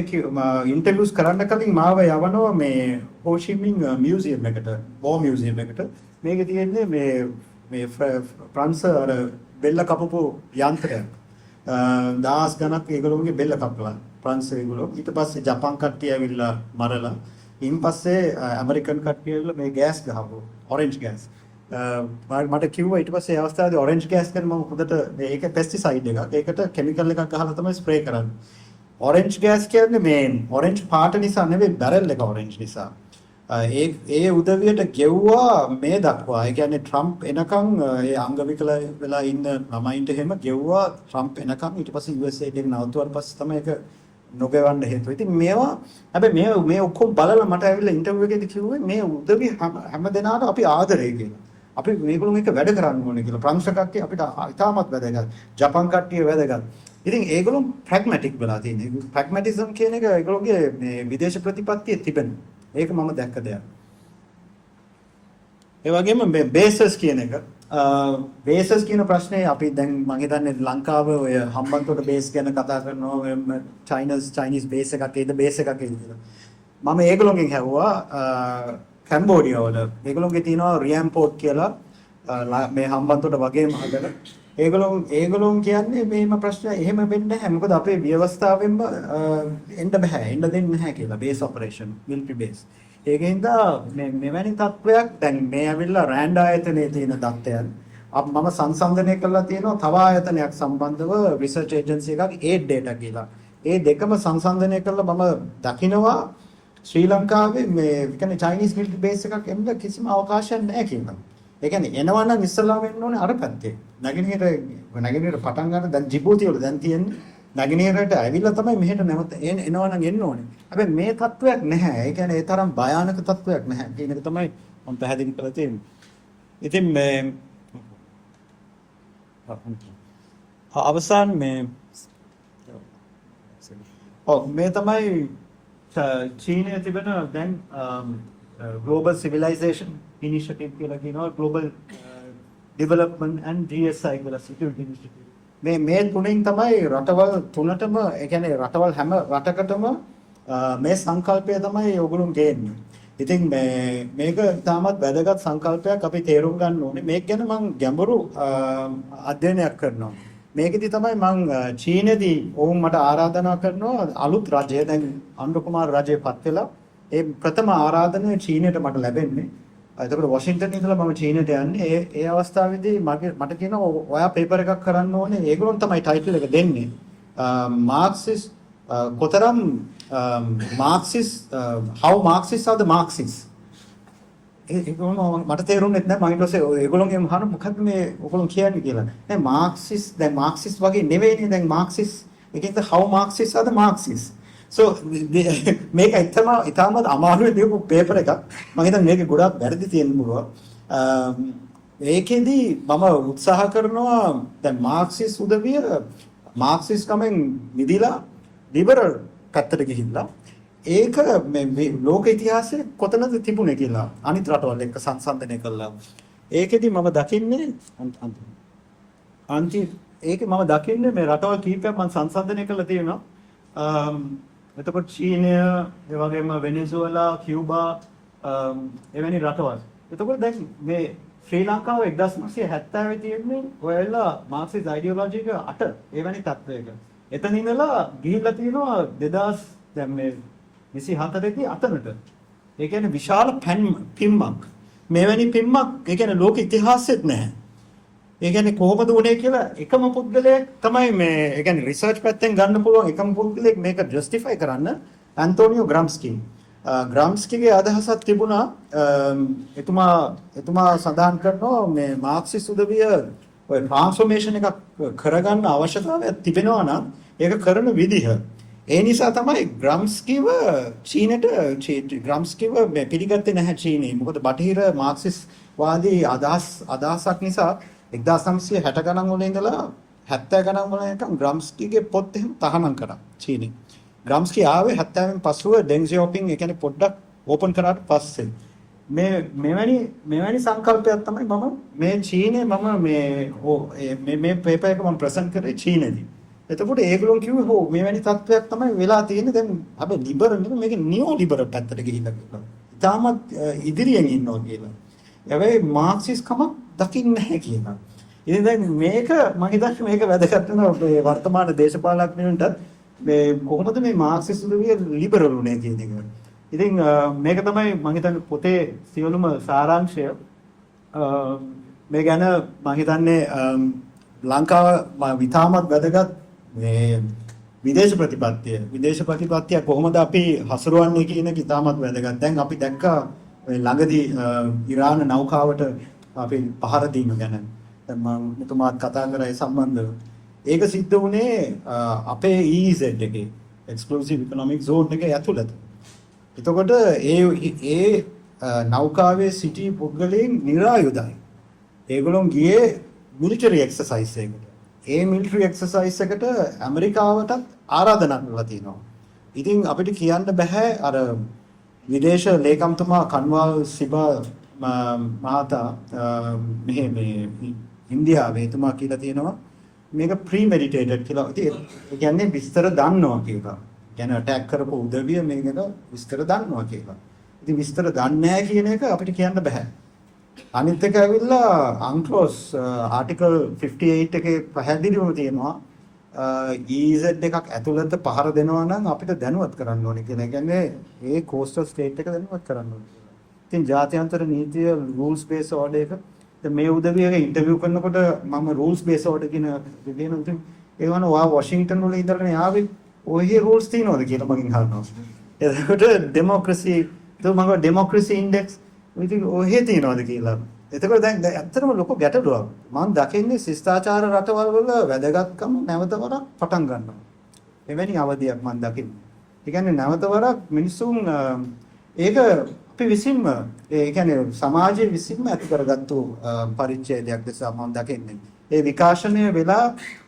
ඉන්ටර්විව්ස් කරන්න කලින් මාව යවනවා මේ හෝ චි මින් මියුසියම් එකට, වෝ මියුසියම් එකට. මේකේ තියෙන්නේ මේ ෆ්‍රාන්ස් අර බෙල්ල කපපු යන්ත්‍රය. දහස් ගණක් ඒගොල්ලෝගේ බෙල්ල කපලා ෆ්‍රාන්ස් ඒගොල්ලෝ. ඊට පස්සේ ජපාන් කට්ටිය ඇවිල්ලා මරලා. ඉන් පස්සේ ඇමරිකන් කට්ටිය ඇවිල්ලා මේ ගෑස් ගහපුවා. Orange gas. මට කිව්වා ඊට පස්සේ අවස්ථාවේදී ඔරෙන්ජ් ගෑස් ගැන මම හොඳට ඒක පෙස්ටිසයිඩ් එකක්. ඒකට කිමිකල් එකක් ගහලා තමයි ස්ප්‍රේ කරන්නේ. ඔරෙන්ජ් ගෑස් කියන්නේ මේ ඔරෙන්ජ් පාට නිසා නෙවෙයි බැරල් එක ඔරෙන්ජ් නිසා. ඒ උදවියට ගෙව්වා මේ දක්වා. ඒ කියන්නේ ට්‍රම්ප් එනකන් ඒ අංගවිකල වෙලා ඉන්න ළමයින්ට එහෙම ගෙව්වා ට්‍රම්ප් එනකන්. ඊට පස්සේ USA එක නවතුවාට පස්සේ තමයි ඒක නොගෙවන්න හේතුව. ඉතින් මේවා හැබැයි මේ ඔක්කොම බලලා මට ඇවිල්ලා ඉන්ටර්විව් එකේදී කිව්වේ මේ උදවිය හැම දෙනාට අපි ආදරේ කියලා. අපි මේගොල්ලෝ එක වැඩ කරන්න ඕනේ කියලා. ප්‍රංශ කට්ටිය අපිට ඉතාමත් වැදගත්. ජපාන් කට්ටිය වැදගත්. ඉතින් ඒගොල්ලෝ ප්‍රැග්මැටික් වෙලා තියෙනවා. ප්‍රැග්මැටිසම් කියන එක ඒගොල්ලෝගේ මේ විදේශ ප්‍රතිපත්තියේ තිබෙන. ඒක මම දැක්ක දෙයක්. ඒ වගේම මේ බේසස් කියන එක බේසස් කියන ප්‍රශ්නේ අපි දැන් මම හිතන්නේ ලංකාවේ ඔය හම්බන්තොට බේස් ගැන කතා කරනවා චයිනීස් බේස් එකක් ඒද බේස් එකක් කියලා. මම ඒගොල්ලෝගෙන් ඇහුවා කැම්බෝඩියා වල ඒගොල්ලෝගේ තියෙනවා රියම්පෝර්ට් කියලා මේ හම්බන්තොට වගේම හදලා ඒගොල්ලෝ කියන්නේ මේම ප්‍රශ්න එහෙම වෙන්නේ නැහැ. මොකද අපේ ව්‍යවස්ථාවෙන්ම එන්න බෑ. එන්න දෙන්නේ නැහැ කියලා බේස් ඔපරේෂන් මිලිටරි බේස්. ඒකෙන්ද මෙවැනි තත්වයක් දැන් මේ ඇවිල්ලා රෑන්ඩ් ආයතනයේ තියෙන தත්ත්වයන් මම සංසන්දනය කරලා තියෙනවා තව ආයතනයක් සම්බන්ධව රිසර්ච් ඒජන්සි එකක් ඒඩ් ඩේටා කියලා. ඒ දෙකම සංසන්දනය කරලා මම දකිනවා ශ්‍රී ලංකාවේ මේ කියන්නේ චයිනීස් මිලිටරි බේස් එකක් එන්න කිසිම අවකාශයක් නැහැ කියලා. ඒ කියන්නේ එනවා නම් ඉස්සලා වෙන්න ඕනේ අර පැත්තේ. නැගෙනහිර පටන් ගන්න දැන් ජිබූටි වල දැන් තියෙන්නේ නැගෙනහිරට ඇවිල්ලා තමයි මෙහෙට නැවත එනවා නම් එන්න ඕනේ. හැබැයි මේ තත්වයක් නැහැ. ඒ කියන්නේ ඒ තරම් භයානක තත්වයක් නැහැ. කියන එක තමයි මම පැහැදිලි කරලා තියෙන්නේ. ඉතින් මේ අවසාන මේ තමයි චීනයේ තිබෙන දැන් global civilization initiative කියලා කියනවා global development and GSI කියලා security initiative. මේ තුنين තමයි රටවල් තුනටම ඒ කියන්නේ රටවල් හැම රටකටම මේ සංකල්පය තමයි ඔයගොල්ලෝ ගේන්නේ. ඉතින් මේක තාමත් වැදගත් සංකල්පයක් අපි තේරුම් ගන්න ඕනේ. මේක ගැන මම ගැඹුරු අධ්‍යයනයක් කරනවා. මේකෙදි තමයි මම චීනේදී ඔවුන් මට ආරාධනා කරනවා අලුත් රජය දැන් අනුර කුමාර රජය පත් වෙලා ඒ ප්‍රථම ආරාධනය චීනයට මට ලැබෙන්නේ. එතකොට වොෂින්ටන් ඉඳලා මම චීනයට යන්නේ. ඒ අවස්ථාවේදී මට කියනවා ඔයා පේපර් එකක් කරන්න ඕනේ. ඒගොල්ලොන් තමයි ටයිටල් එක දෙන්නේ. මාක්සිස් කොතරම් මාක්සිස් how Marxists are the Marxists. ඒගොල්ලෝ මට තේරුන්නේ නැහැ. මම ඊට පස්සේ ඒගොල්ලෝගෙන් අහන මොකක්ද මේ ඔයගොල්ලෝ කියන්නේ කියලා. දැන් මාක්සිස් දැන් මාක්සිස් වගේ නෙවෙයිනේ. දැන් මාක්සිස් ඒකෙන්ද how Marxists are the Marxists. So මේක ඉතාමත් අමාරුයි දීපු පේපර් එකක්. මම හිතන්නේ මේකේ ගොඩාක් වැරදි තියෙන්න පුළුවන්. ඒකෙදි මම උත්සාහ කරනවා දැන් මාක්සිස් උදවිය මාක්සිස් කමෙන් නිදිලා ලිබරල් පැත්තට ගිහිල්ලා ඒක මේ ලෝක ඉතිහාසයේ කොතනද තිබුණේ කියලා අනිත් රටවල් එක්ක සංසන්දනය කළා. ඒකෙදි මම දකින්නේ ඒකේ මම දකින්නේ මේ රටවල් කීපයක් මම සංසන්දනය කළා තියෙනවා. එතකොට චීනය, ඒ වගේම වෙනෙසුවලා, කියුබා එවැනි රටවල්. එතකොට දැන් මේ ශ්‍රී ලංකාව 1970 තියෙන්නේ ඔයලා මාක්සිස් අයිඩියොලොජි එක අට එවැනි තත්ත්වයක. එතන ඉඳලා ගිහිල්ලා තියෙනවා 2000 දැන් මේ 24 දී අතනට. ඒ කියන්නේ විශාල පිම්මක්. මෙවැනි පිම්මක් ඒ කියන්නේ ලෝක ඉතිහාසෙත් නැහැ. ඒ කියන්නේ කොහොමද උනේ කියලා එකම පුද්ගලයෙක් තමයි මේ ඒ කියන්නේ රිසර්ච් පැත්තෙන් ගන්න පුළුවන් එකම පුද්ගලයෙක් මේක ජස්ටිෆයි කරන්න ඇන්ටෝනියෝ ග්‍රම්ස්කි. ග්‍රම්ස්කිගේ අදහසක් තිබුණා එතුමා සඳහන් කරනවා මේ මාක්සිස් උදවිය ඔය ට්‍රාන්ස්ෆෝමේෂන් එකක් කරගන්න අවශ්‍යතාවයක් තිබෙනවා නම් ඒක කරන විදිහ. ඒ නිසා තමයි ග්‍රම්ස්කිව චීනට ග්‍රම්ස්කිව පිළිගත්තේ නැහැ චීනය. මොකද බටහිර මාක්සිස් වාදී අදහසක් නිසා 1960 ගණන් වල ඉඳලා 70 ගණන් වල යනකම් ග්‍රම්ස්කිගේ පොත් එහෙම තහනම් කරා චීනෙ. ග්‍රම්ස්කි ආවේ 70න් පස්සුව ඩෙන් සියාઓපින් ඒ කියන්නේ පොඩ්ඩක් ඕපන් කරාට පස්සේ මෙවැනි සංකල්පයක් තමයි මම මේ චීනේ මේ පේපර් එක මම ප්‍රසන්ට් කරේ චීනේදී. එතකොට ඒගොල්ලෝ කිව්වේ හෝ මෙවැනි තත්ත්වයක් තමයි වෙලා තියෙන්නේ දැන් අපි ලිබරල් නෙමෙයි මේක නියෝ ලිබරල් පැත්තට ගිහිල්ලා කියලා. තාමත් ඉදිරියෙන් ඉන්නවා කියලා. හැබැයි මාක්සිස්කම දකින්නේ නැහැ කියලා. ඉතින් දැන් මේක මම හිතන්නේ මේක වැදගත් වෙනවා වර්තමාන දේශපාලඥයන්ට මේ කොහොමද මේ මාක්සිස් උදවිය ලිබරල් උනේ කියන එක. ඉතින් මේක තමයි මම හිතන්නේ පොතේ සියලුම සාරාංශය. මේ ගැන මම හිතන්නේ ලංකාව විතාමත් වැදගත් මේ විදේශ ප්‍රතිපත්තිය කොහොමද අපි හසුරවන්නේ කියන එක ඉතාමත් වැදගත්. දැන් අපි දැක්කා ළඟදී ඉරාන නෞකාවට අපි පහර දීම ගැන. දැන් මම මෙතුමාත් කතා කරා ඒ සම්බන්ධව. ඒක සිද්ධ වුණේ අපේ EEZ එකේ එක්ස්ක්ලූසිව් ඉකොනොමික් සෝන් එකේ ඇතුළත. එතකොට ඒ නෞකාවේ සිටි පුද්ගලයන් නිරායුධයි. ඒගොල්ලෝ ගියේ මිලිටරි එක්සර්සයිස් එකකට. ඒ මිලිටරි එක්සර්සයිස් එකට ඇමරිකාවටත් ආරාධනා කරලා තිනවා. ඉතින් අපිට කියන්න බෑ අර විදේශ ලේකම්තුමා කන්වාල් සිබා මහතා මේ ඉන්දියාවේ එතුමා කියලා තියෙනවා මේක ප්‍රීමෙඩිටේටඩ් කියලා. ඉතින් ඒ කියන්නේ විස්තර දන්නවා කියලා. කියන්නේ අටැක් කරපු උදවිය මේක විස්තර දන්නවා කියලා. ඉතින් විස්තර දන්නේ නැහැ කියන එක අපිට කියන්න බෑ. අනිත් එක ඇවිල්ලා අන්ක්ලෝස් ආටිකල් 58 එකේ පැහැදිලිවම තියෙනවා EZ එකක් ඇතුළත පහර දෙනවා නම් අපිට දැනුවත් කරන්න ඕනේ කියලා. කියන්නේ ඒ කෝස්ටල් ස්ටේට් එක දැනුවත් කරන්න ඕනේ කියලා. ඉතින් ජාත්‍යන්තර නීතිය රූල්ස් බේස් ඕඩර් එක මේ උදවියගේ ඉන්ටර්විව් කරනකොට මම රූල්ස් බේස් ඕඩර් කියන විදිහට ඉතින් ඒ වුණා ඔයා වොෂින්ටන් වල ඉඳලානේ ආවේ ඔය රූල්ස් තියෙනවද කියලා මගෙන් අහනවා. එතකොට ඩෙමොක්‍රසි ඉන්ඩෙක්ස් ඉතින් ඔහෙ තියෙනවද කියලා. එතකොට දැන් ඇත්තටම ලොකු ගැටලුවක්. මම දකින්නේ ශිෂ්ටාචාර රටවල් වල වැදගත්කම නැවත වරක් පටන් ගන්නවා. එවැනි අවධියක් මම දකින්නේ. ඒ කියන්නේ නැවත වරක් මිනිසුන් ඒක අපි විසින්ම ඒ කියන්නේ සමාජයේ විසින්ම ඇති කරගත්තු පරිච්ඡේදයක් නිසා මම දකින්නේ. ඒ විකාශනය වෙලා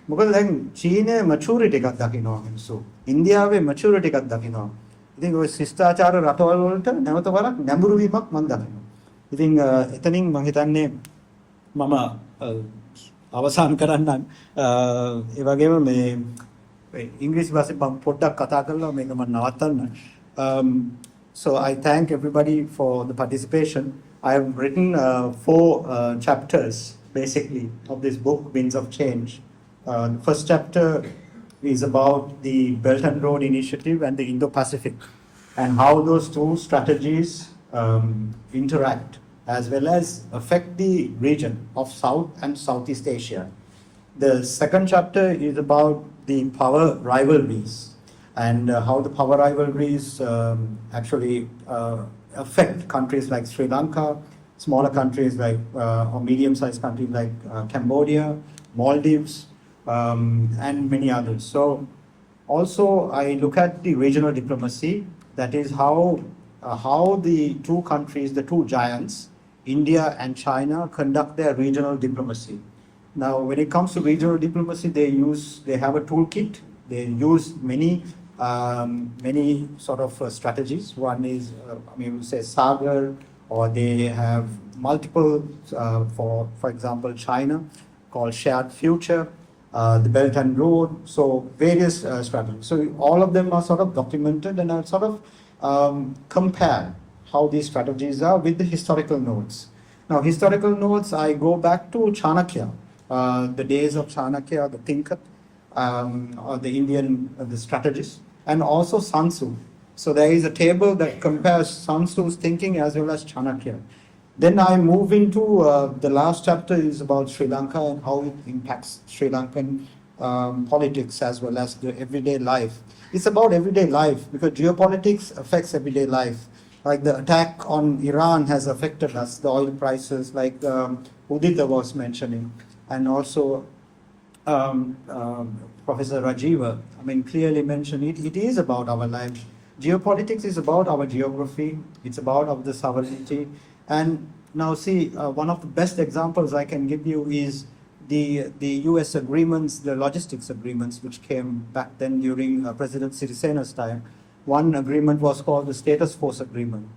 මොකද දැන් චීනයේ මැචුරිටි එකක් දකින්නවා මිනිස්සු. ඉන්දියාවේ මැචුරිටි එකක් දකින්නවා. ඉතින් ওই ශිෂ්ටාචාර රටවල් වලට නැවත වරක් නැඹුරු වීමක් මම දකිනවා. ඉතින් එතනින් මම හිතන්නේ මම අවසන් කරන්නම්. ඒ වගේම මේ ඉංග්‍රීසි භාෂෙන් මම පොඩ්ඩක් කතා කරලා මේක මම නවත්තන්න. So I thank everybody for the participation. I have written 4 chapters basically of this book, Winds of Change. The first chapter is about the Belt and Road Initiative and the Indo-Pacific and how those two strategies interact as well as affect the region of South and Southeast Asia. The second chapter is about the power rivalries and how the power rivalries actually affect countries like Sri Lanka, smaller countries like or medium-sized countries like Cambodia, Maldives, and many others. So also I look at the regional diplomacy, that is how the two countries, the two giants, India and China, conduct their regional diplomacy. Now when it comes to regional diplomacy, they have a toolkit. They use many sort of strategies. One is we say Sagar, or they have multiple for example China called Shared Future, the Belt and Road, so various strategies. So all of them are sort of documented, and I sort of compare how these strategies are with the historical notes. Now historical notes, I go back to Chanakya, the days of Chanakya, the thinker, or the Indian the strategist, and also Sun Tzu. So there is a table that compares Sun Tzu's thinking as well as Chanakya. Then I move into the last chapter is about Sri Lanka and how it impacts Sri Lankan politics as well as the everyday life. It's about everyday life because geopolitics affects everyday life. Like the attack on Iran has affected us, the oil prices, like Uditha was mentioning, and also Professor Rajiva, clearly mentioned it. It is about our lives. Geopolitics is about our geography. It's about the sovereignty. And now see, one of the best examples I can give you is the US agreements, the logistics agreements, which came back then during President Sirisena's time. One agreement was called the Status Force Agreement.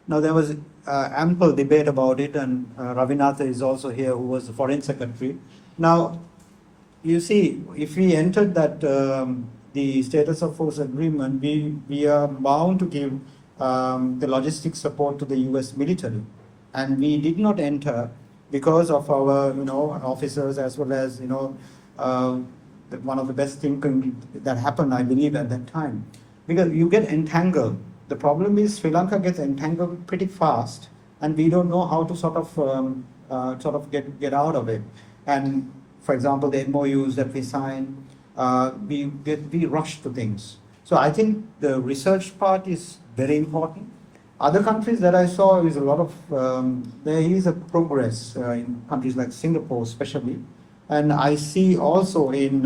Now there was ample debate about it, and Ravinatha is also here, who was the Foreign Secretary. Now, you see, if we entered that the Status of Force Agreement, we are bound to give the logistics support to the US military. And we did not enter because of our, officers, as well as, one of the best things that happened, I believe, at that time. Because you get entangled. The problem is Sri Lanka gets entangled pretty fast, and we don't know how to sort of get out of it. And for example, the MOUs that we sign, we rush to things. So I think the research part is very important. Other countries that I saw is a lot of, there is a progress in countries like Singapore especially. And I see also in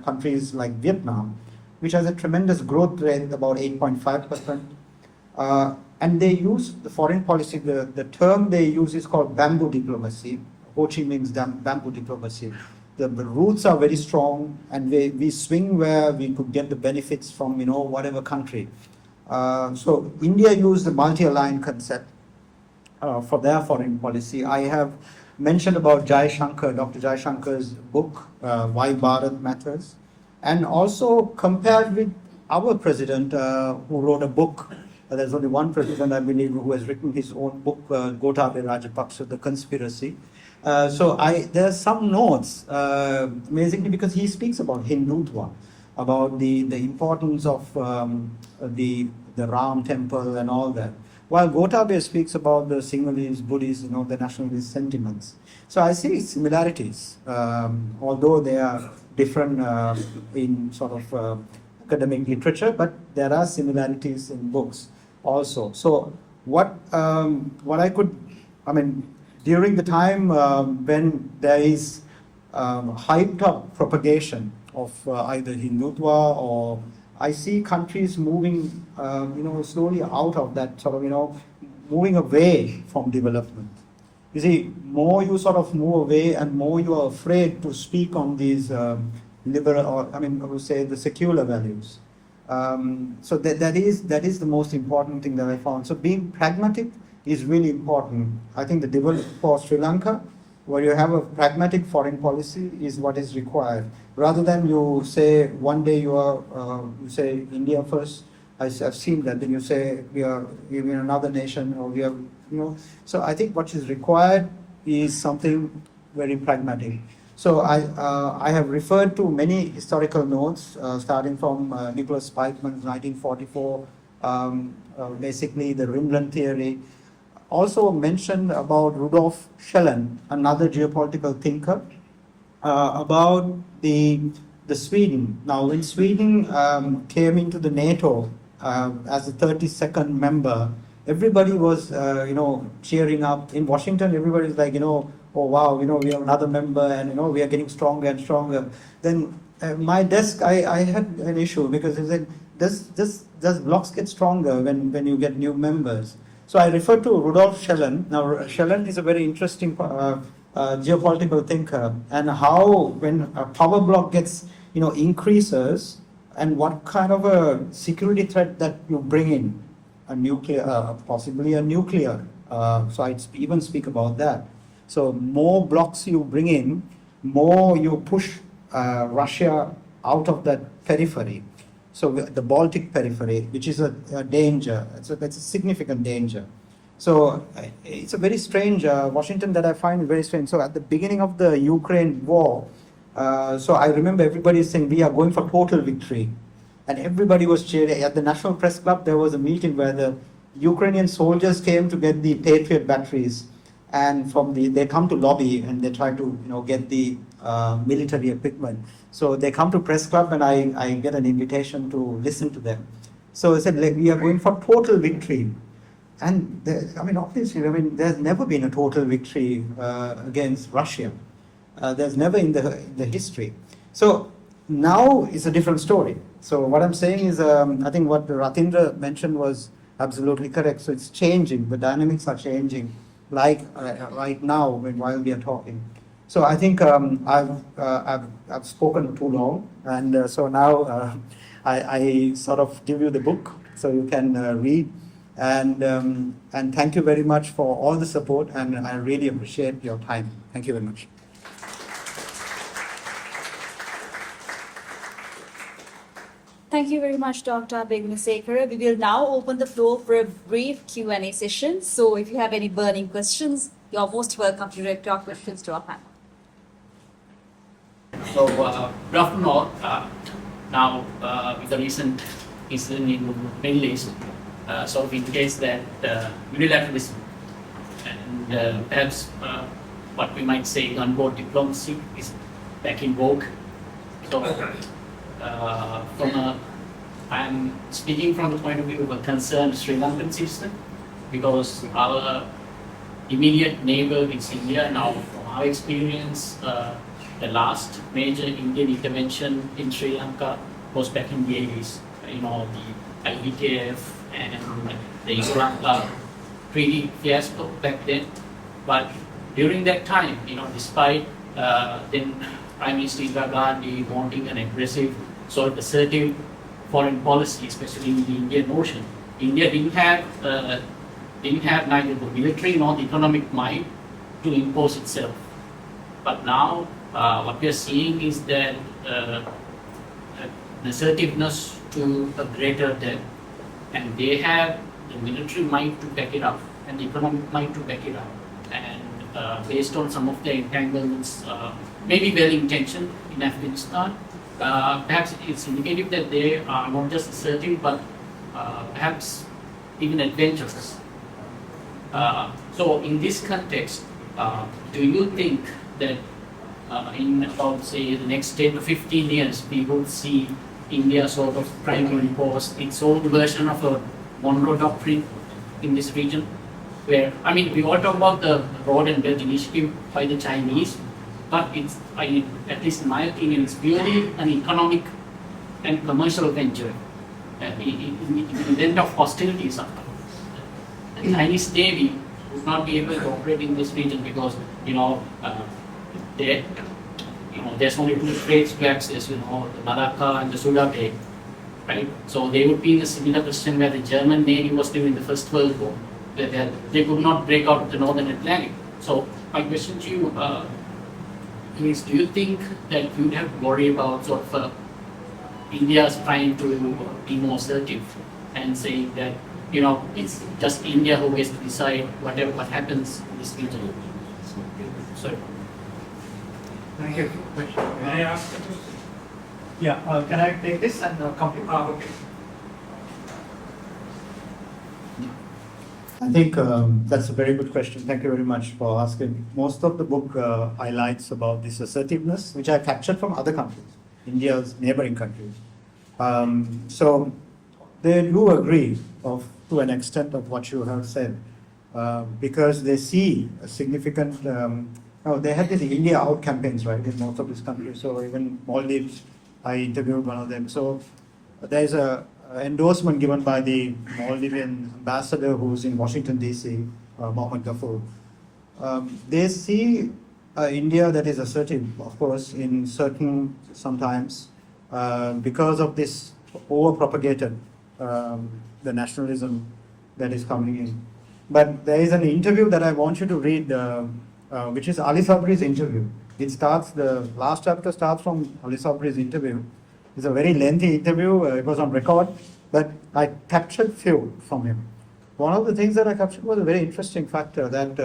countries like Vietnam, which has a tremendous growth rate, about 8.5%. And they use the foreign policy, the term they use is called bamboo diplomacy. Ho Chi Minh's bamboo diplomacy. The roots are very strong, and we swing where we could get the benefits from, whatever country. So India used the multi-aligned concept for their foreign policy. I have mentioned about Dr. Jai Shankar's book, Why Bharat Matters, and also compared with our president who wrote a book. There's only one president, I believe, who has written his own book, Gotabaya Rajapaksa, The Conspiracy. So there's some notes, amazingly, because he speaks about Hindutva, about the importance of the Ram temple and all that. While Gotabaya speaks about the Sinhalese, Buddhist, the nationalist sentiments. So I see similarities, although they are different in sort of academic literature, but there are similarities in books also. So what I could, during the time when there is hyped up propagation of either Hindutva, or I see countries moving, slowly out of that sort of, moving away from development. You see, more you sort of move away, and more you are afraid to speak on these liberal, or I would say the secular values. So that is the most important thing that I found. So being pragmatic is really important. I think the development for Sri Lanka, where you have a pragmatic foreign policy, is what is required. Rather than you say one day you say India first. I've seen that. Then you say we are in another nation, or we are, So I think what is required is something very pragmatic. So I have referred to many historical notes, starting from Nicholas Spikeman's 1944, basically the Rimland theory. Also mentioned about Rudolf Schellen, another geopolitical thinker, about the Sweden. Now, when Sweden came into the NATO as the 32nd member, everybody was, cheering up. In Washington, everybody's like, oh wow, we have another member, and we are getting stronger and stronger. Then my desk, I had an issue because it said, does blocks get stronger when you get new members? So I refer to Rudolf Schellen. Now, Schellen is a very interesting geopolitical thinker, and how when a power block gets, increases, and what kind of a security threat that you bring in, a nuclear, possibly a nuclear. So I even speak about that. So more blocks you bring in, more you push Russia out of that periphery. So the Baltic periphery, which is a danger, that's a significant danger. So it's a very strange, Washington that I find very strange. So at the beginning of the Ukraine war, so I remember everybody saying we are going for total victory. And everybody was cheering. At the National Press Club, there was a meeting where the Ukrainian soldiers came to get the Patriot batteries. And they come to lobby, and they try to get the military equipment. So they come to press club and I get an invitation to listen to them. So I said, like, we are going for total victory. And obviously, there's never been a total victory against Russia. There's never in the history. So now it's a different story. So what I'm saying is, I think what Rathindra mentioned was absolutely correct. So it's changing. The dynamics are changing, like right now while we are talking. So I think I've spoken too long, and so now I sort of give you the book so you can read. And thank you very much for all the support, and I really appreciate your time. Thank you very much. Thank you very much, Dr. Abeyagoonasekera. We will now open the floor for a brief Q&A session. So if you have any burning questions, you're most welcome to direct your questions to our panel. So, good afternoon all. Now, with the recent incident in the Middle East, sort of indicates that unilateralism and perhaps what we might say gunboat diplomacy is back in vogue. So, I'm speaking from the point of view of a concerned Sri Lankan citizen, because our immediate neighbor is India. Now, from our experience, the last major Indian intervention in Sri Lanka was back in the 80s. The IETF and the Indo-Lanka treaty fiasco back then. But during that time, despite then Prime Minister Indira Gandhi wanting an aggressive, sort of assertive foreign policy, especially in the Indian Ocean, India didn't have neither the military nor the economic might to impose itself. But now, what we are seeing is that assertiveness to a greater depth, and they have the military might to back it up and the economic might to back it up. And based on some of the entanglements, maybe well-intentioned in Afghanistan, perhaps it's indicative that they are not just assertive, but perhaps even adventurous. So in this context, do you think that in about, say, the next 10 to 15 years, we will see India sort of trying to impose its own version of a Monroe Doctrine in this region? Where, we all talk about the Road and Belt Initiative by the Chinese, but it's, at least in my opinion, it's purely an economic and commercial venture. In the event of hostilities, the Chinese Navy would not be able to operate in this region because, there's only two trades to access, the Malacca and the Sunda Bay, right? So they would be in a similar position where the German Navy was during the First World War, where they could not break out of the Northern Atlantic. So my question to you is, do you think that you'd have to worry about sort of India's trying to be more assertive and saying that, it's just India who gets to decide what happens in this region? Sorry. Thank you. Can I ask a question? Yeah, can I take this and complete? Okay. I think that's a very good question. Thank you very much for asking. Most of the book highlights about this assertiveness, which I captured from other countries, India's neighboring countries. So they do agree to an extent of what you have said, because they see a significant. They had these India out campaigns, right, in most of these countries. So even Maldives, I interviewed one of them. So there's a endorsement given by the Maldivian ambassador who's in Washington, D.C., Mohammed Ghafoor. They see India that is assertive, of course, in certain, sometimes, because of this over-propagated, the nationalism that is coming in. But there is an interview that I want you to read, which is Ali Sabri's interview. The last chapter starts from Ali Sabri's interview. It's a very lengthy interview. It was on record, but I captured few from him. One of the things that I captured was a very interesting factor that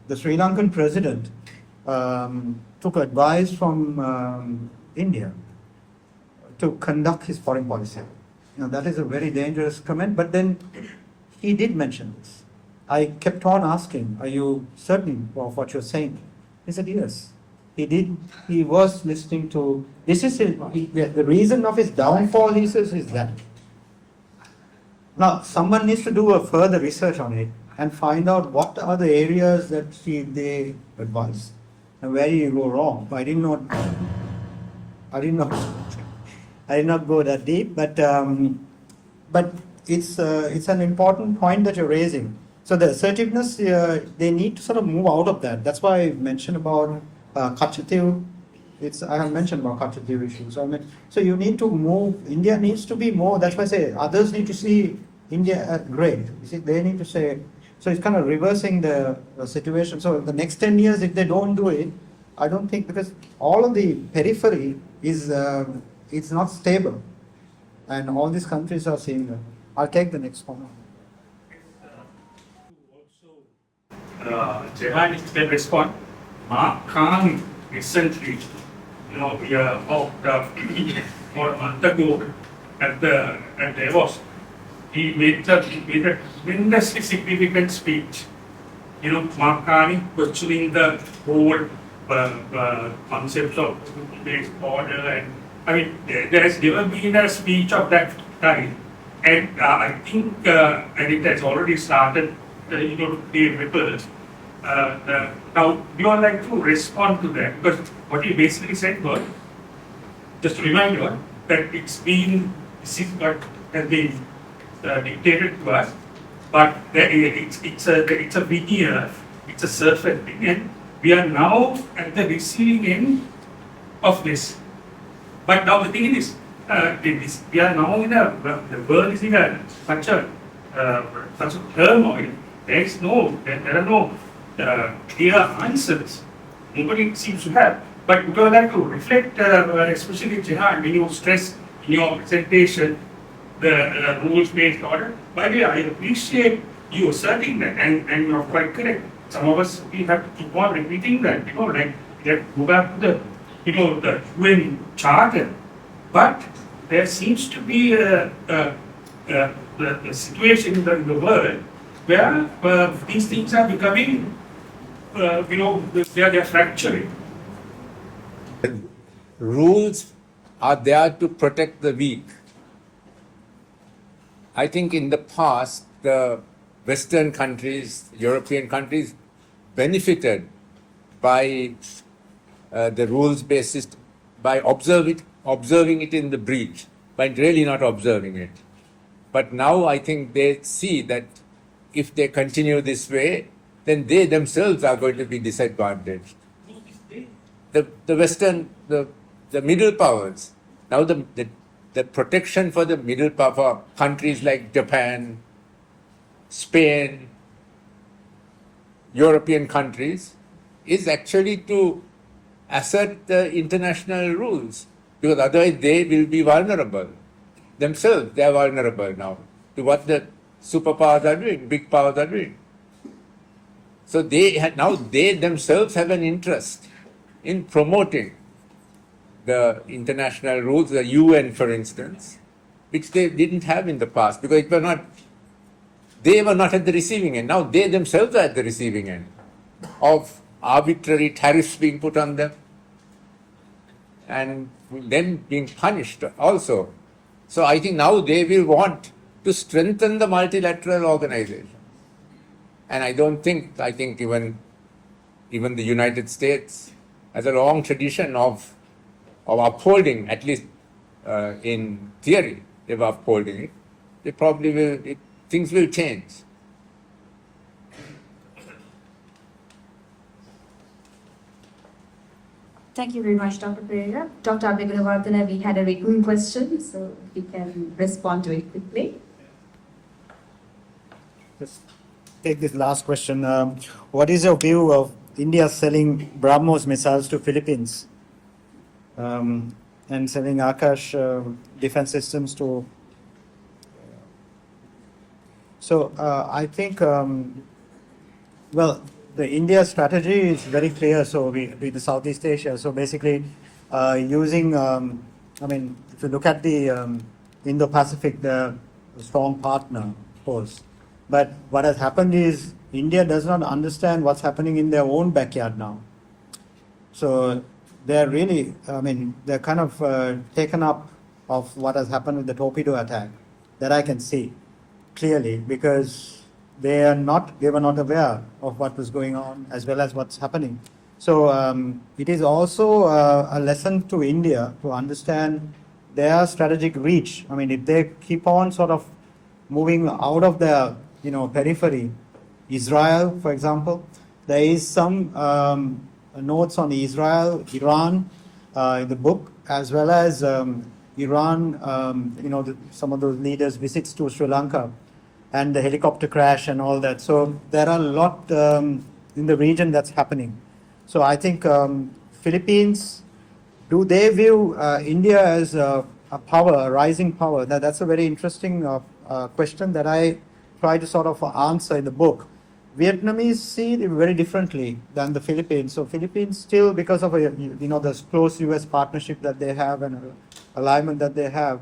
the Sri Lankan president took advice from India to conduct his foreign policy. That is a very dangerous comment, but then he did mention this. I kept on asking, are you certain of what you're saying? He said, yes. He was listening to, this is the reason of his downfall, he says, is that. Now, someone needs to do a further research on it and find out what are the areas that they advise and where you go wrong. I did not go that deep, but it's an important point that you're raising. So the assertiveness, they need to sort of move out of that. That's why I mentioned about Kachativ. I have mentioned about Kachativ issues. So you need to move. India needs to be more. That's why I say others need to see India as great. You see, they need to say. So it's kind of reversing the situation. So the next 10 years, if they don't do it, I don't think, because all of the periphery is it's not stable, and all these countries are seeing that. I'll take the next one. Jehan, if you can respond. Mark Khan recently, we about a month ago at Davos, he made a tremendously significant speech. Mark Khan questioning the whole concept of order, and there has never been a speech of that kind, and I think, and it has already started, to create ripples. Now, we would like to respond to that, because what he basically said was, just to remind you, that this is what has been dictated to us, but it's a veneer, it's a surface thing, and we are now at the receiving end of this. But now the thing is, we are now the world is in such a turmoil. There are no clear answers. Nobody seems to have. But we would like to reflect, especially Jehan, when you stress in your presentation the rules-based order. By the way, I appreciate you asserting that, and you are quite correct. Some of us, we have to keep on repeating that, like go back to the UN Charter. But there seems to be a situation in the world where these things are becoming, they are fracturing. Rules are there to protect the weak. I think in the past, the Western countries, European countries, benefited by the rules-based system, by observing it in the breach, by really not observing it. But now I think they see that if they continue this way, then they themselves are going to be disadvantaged. The Western, the middle powers, now the protection for the middle power, for countries like Japan, Spain, European countries, is actually to assert the international rules, because otherwise they will be vulnerable. Themselves, they are vulnerable now to what the superpowers are doing, big powers are doing. So now they themselves have an interest in promoting the international rules, the UN, for instance, which they didn't have in the past, because they were not at the receiving end. Now they themselves are at the receiving end of arbitrary tariffs being put on them and then being punished also. So I think now they will want to strengthen the multilateral organization. And I think even the United States has a long tradition of upholding, at least in theory, they were upholding it. They probably will, things will change. Thank you very much, Dr. Perera. Dr. Abeyagoonasekera, we had a written question, so we can respond to it quickly. Just take this last question. What is your view of India selling BrahMos missiles to Philippines and selling Akash defense systems to? So I think, the India strategy is very clear. So with the Southeast Asia, so basically using, if you look at the Indo-Pacific, they're a strong partner, of course. But what has happened is India does not understand what's happening in their own backyard now. So they're really, I mean, they're kind of taken up of what has happened with the torpedo attack, that I can see clearly, because they were not aware of what was going on as well as what's happening. So it is also a lesson to India to understand their strategic reach. I mean, if they keep on sort of moving out of their, periphery, Israel, for example, there is some notes on Israel, Iran in the book, as well as Iran, some of those leaders' visits to Sri Lanka and the helicopter crash and all that. So there are a lot in the region that's happening. So I think Philippines, do they view India as a power, a rising power? That's a very interesting question that I try to sort of answer in the book. Vietnamese see it very differently than the Philippines. So Philippines still, because of the close U.S. partnership that they have and alignment that they have,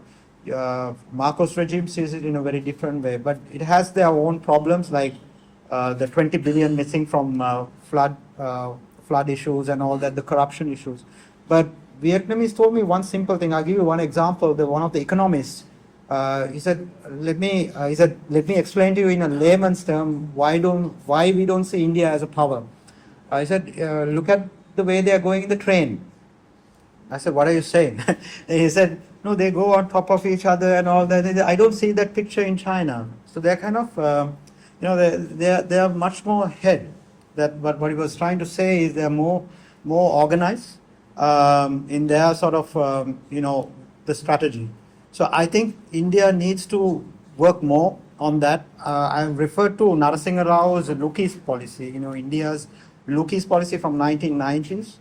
Marcos regime sees it in a very different way. But it has their own problems, like the 20 billion missing from flood issues and all that, the corruption issues. But Vietnamese told me one simple thing. I'll give you one example. One of the economists, he said, let me explain to you in a layman's term why we don't see India as a power. I said, look at the way they are going in the train. I said, what are you saying? He said, no, they go on top of each other and all that. I don't see that picture in China. So they're kind of, they are much more ahead. But what he was trying to say is they're more organized in their sort of, the strategy. So I think India needs to work more on that. I referred to Narasimha Rao's Lookie's policy, India's Lookie's policy from 1990s.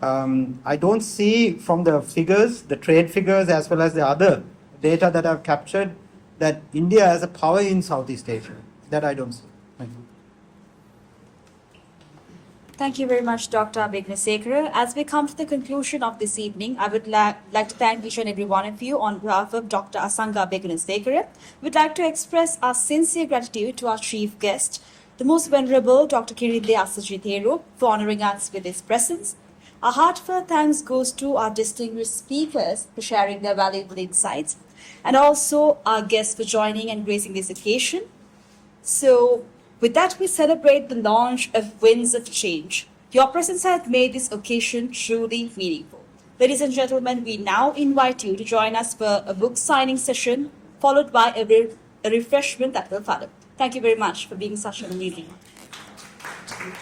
I don't see from the figures, the trade figures, as well as the other data that I've captured, that India has a power in Southeast Asia. That I don't see. Thank you. Thank you very much, Dr. Abeyagoonasekera. As we come to the conclusion of this evening, I would like to thank each and every one of you on behalf of Dr. Asanga Abeyagoonasekera. We'd like to express our sincere gratitude to our chief guest, the most venerable Dr. Kiride Asajithero, for honoring us with his presence. Our heartfelt thanks goes to our distinguished speakers for sharing their valuable insights, and also our guests for joining and gracing this occasion. So, with that, we celebrate the launch of Winds of Change. Your presence has made this occasion truly meaningful. Ladies and gentlemen, we now invite you to join us for a book signing session, followed by a refreshment that will follow. Thank you very much for being such an amazing one.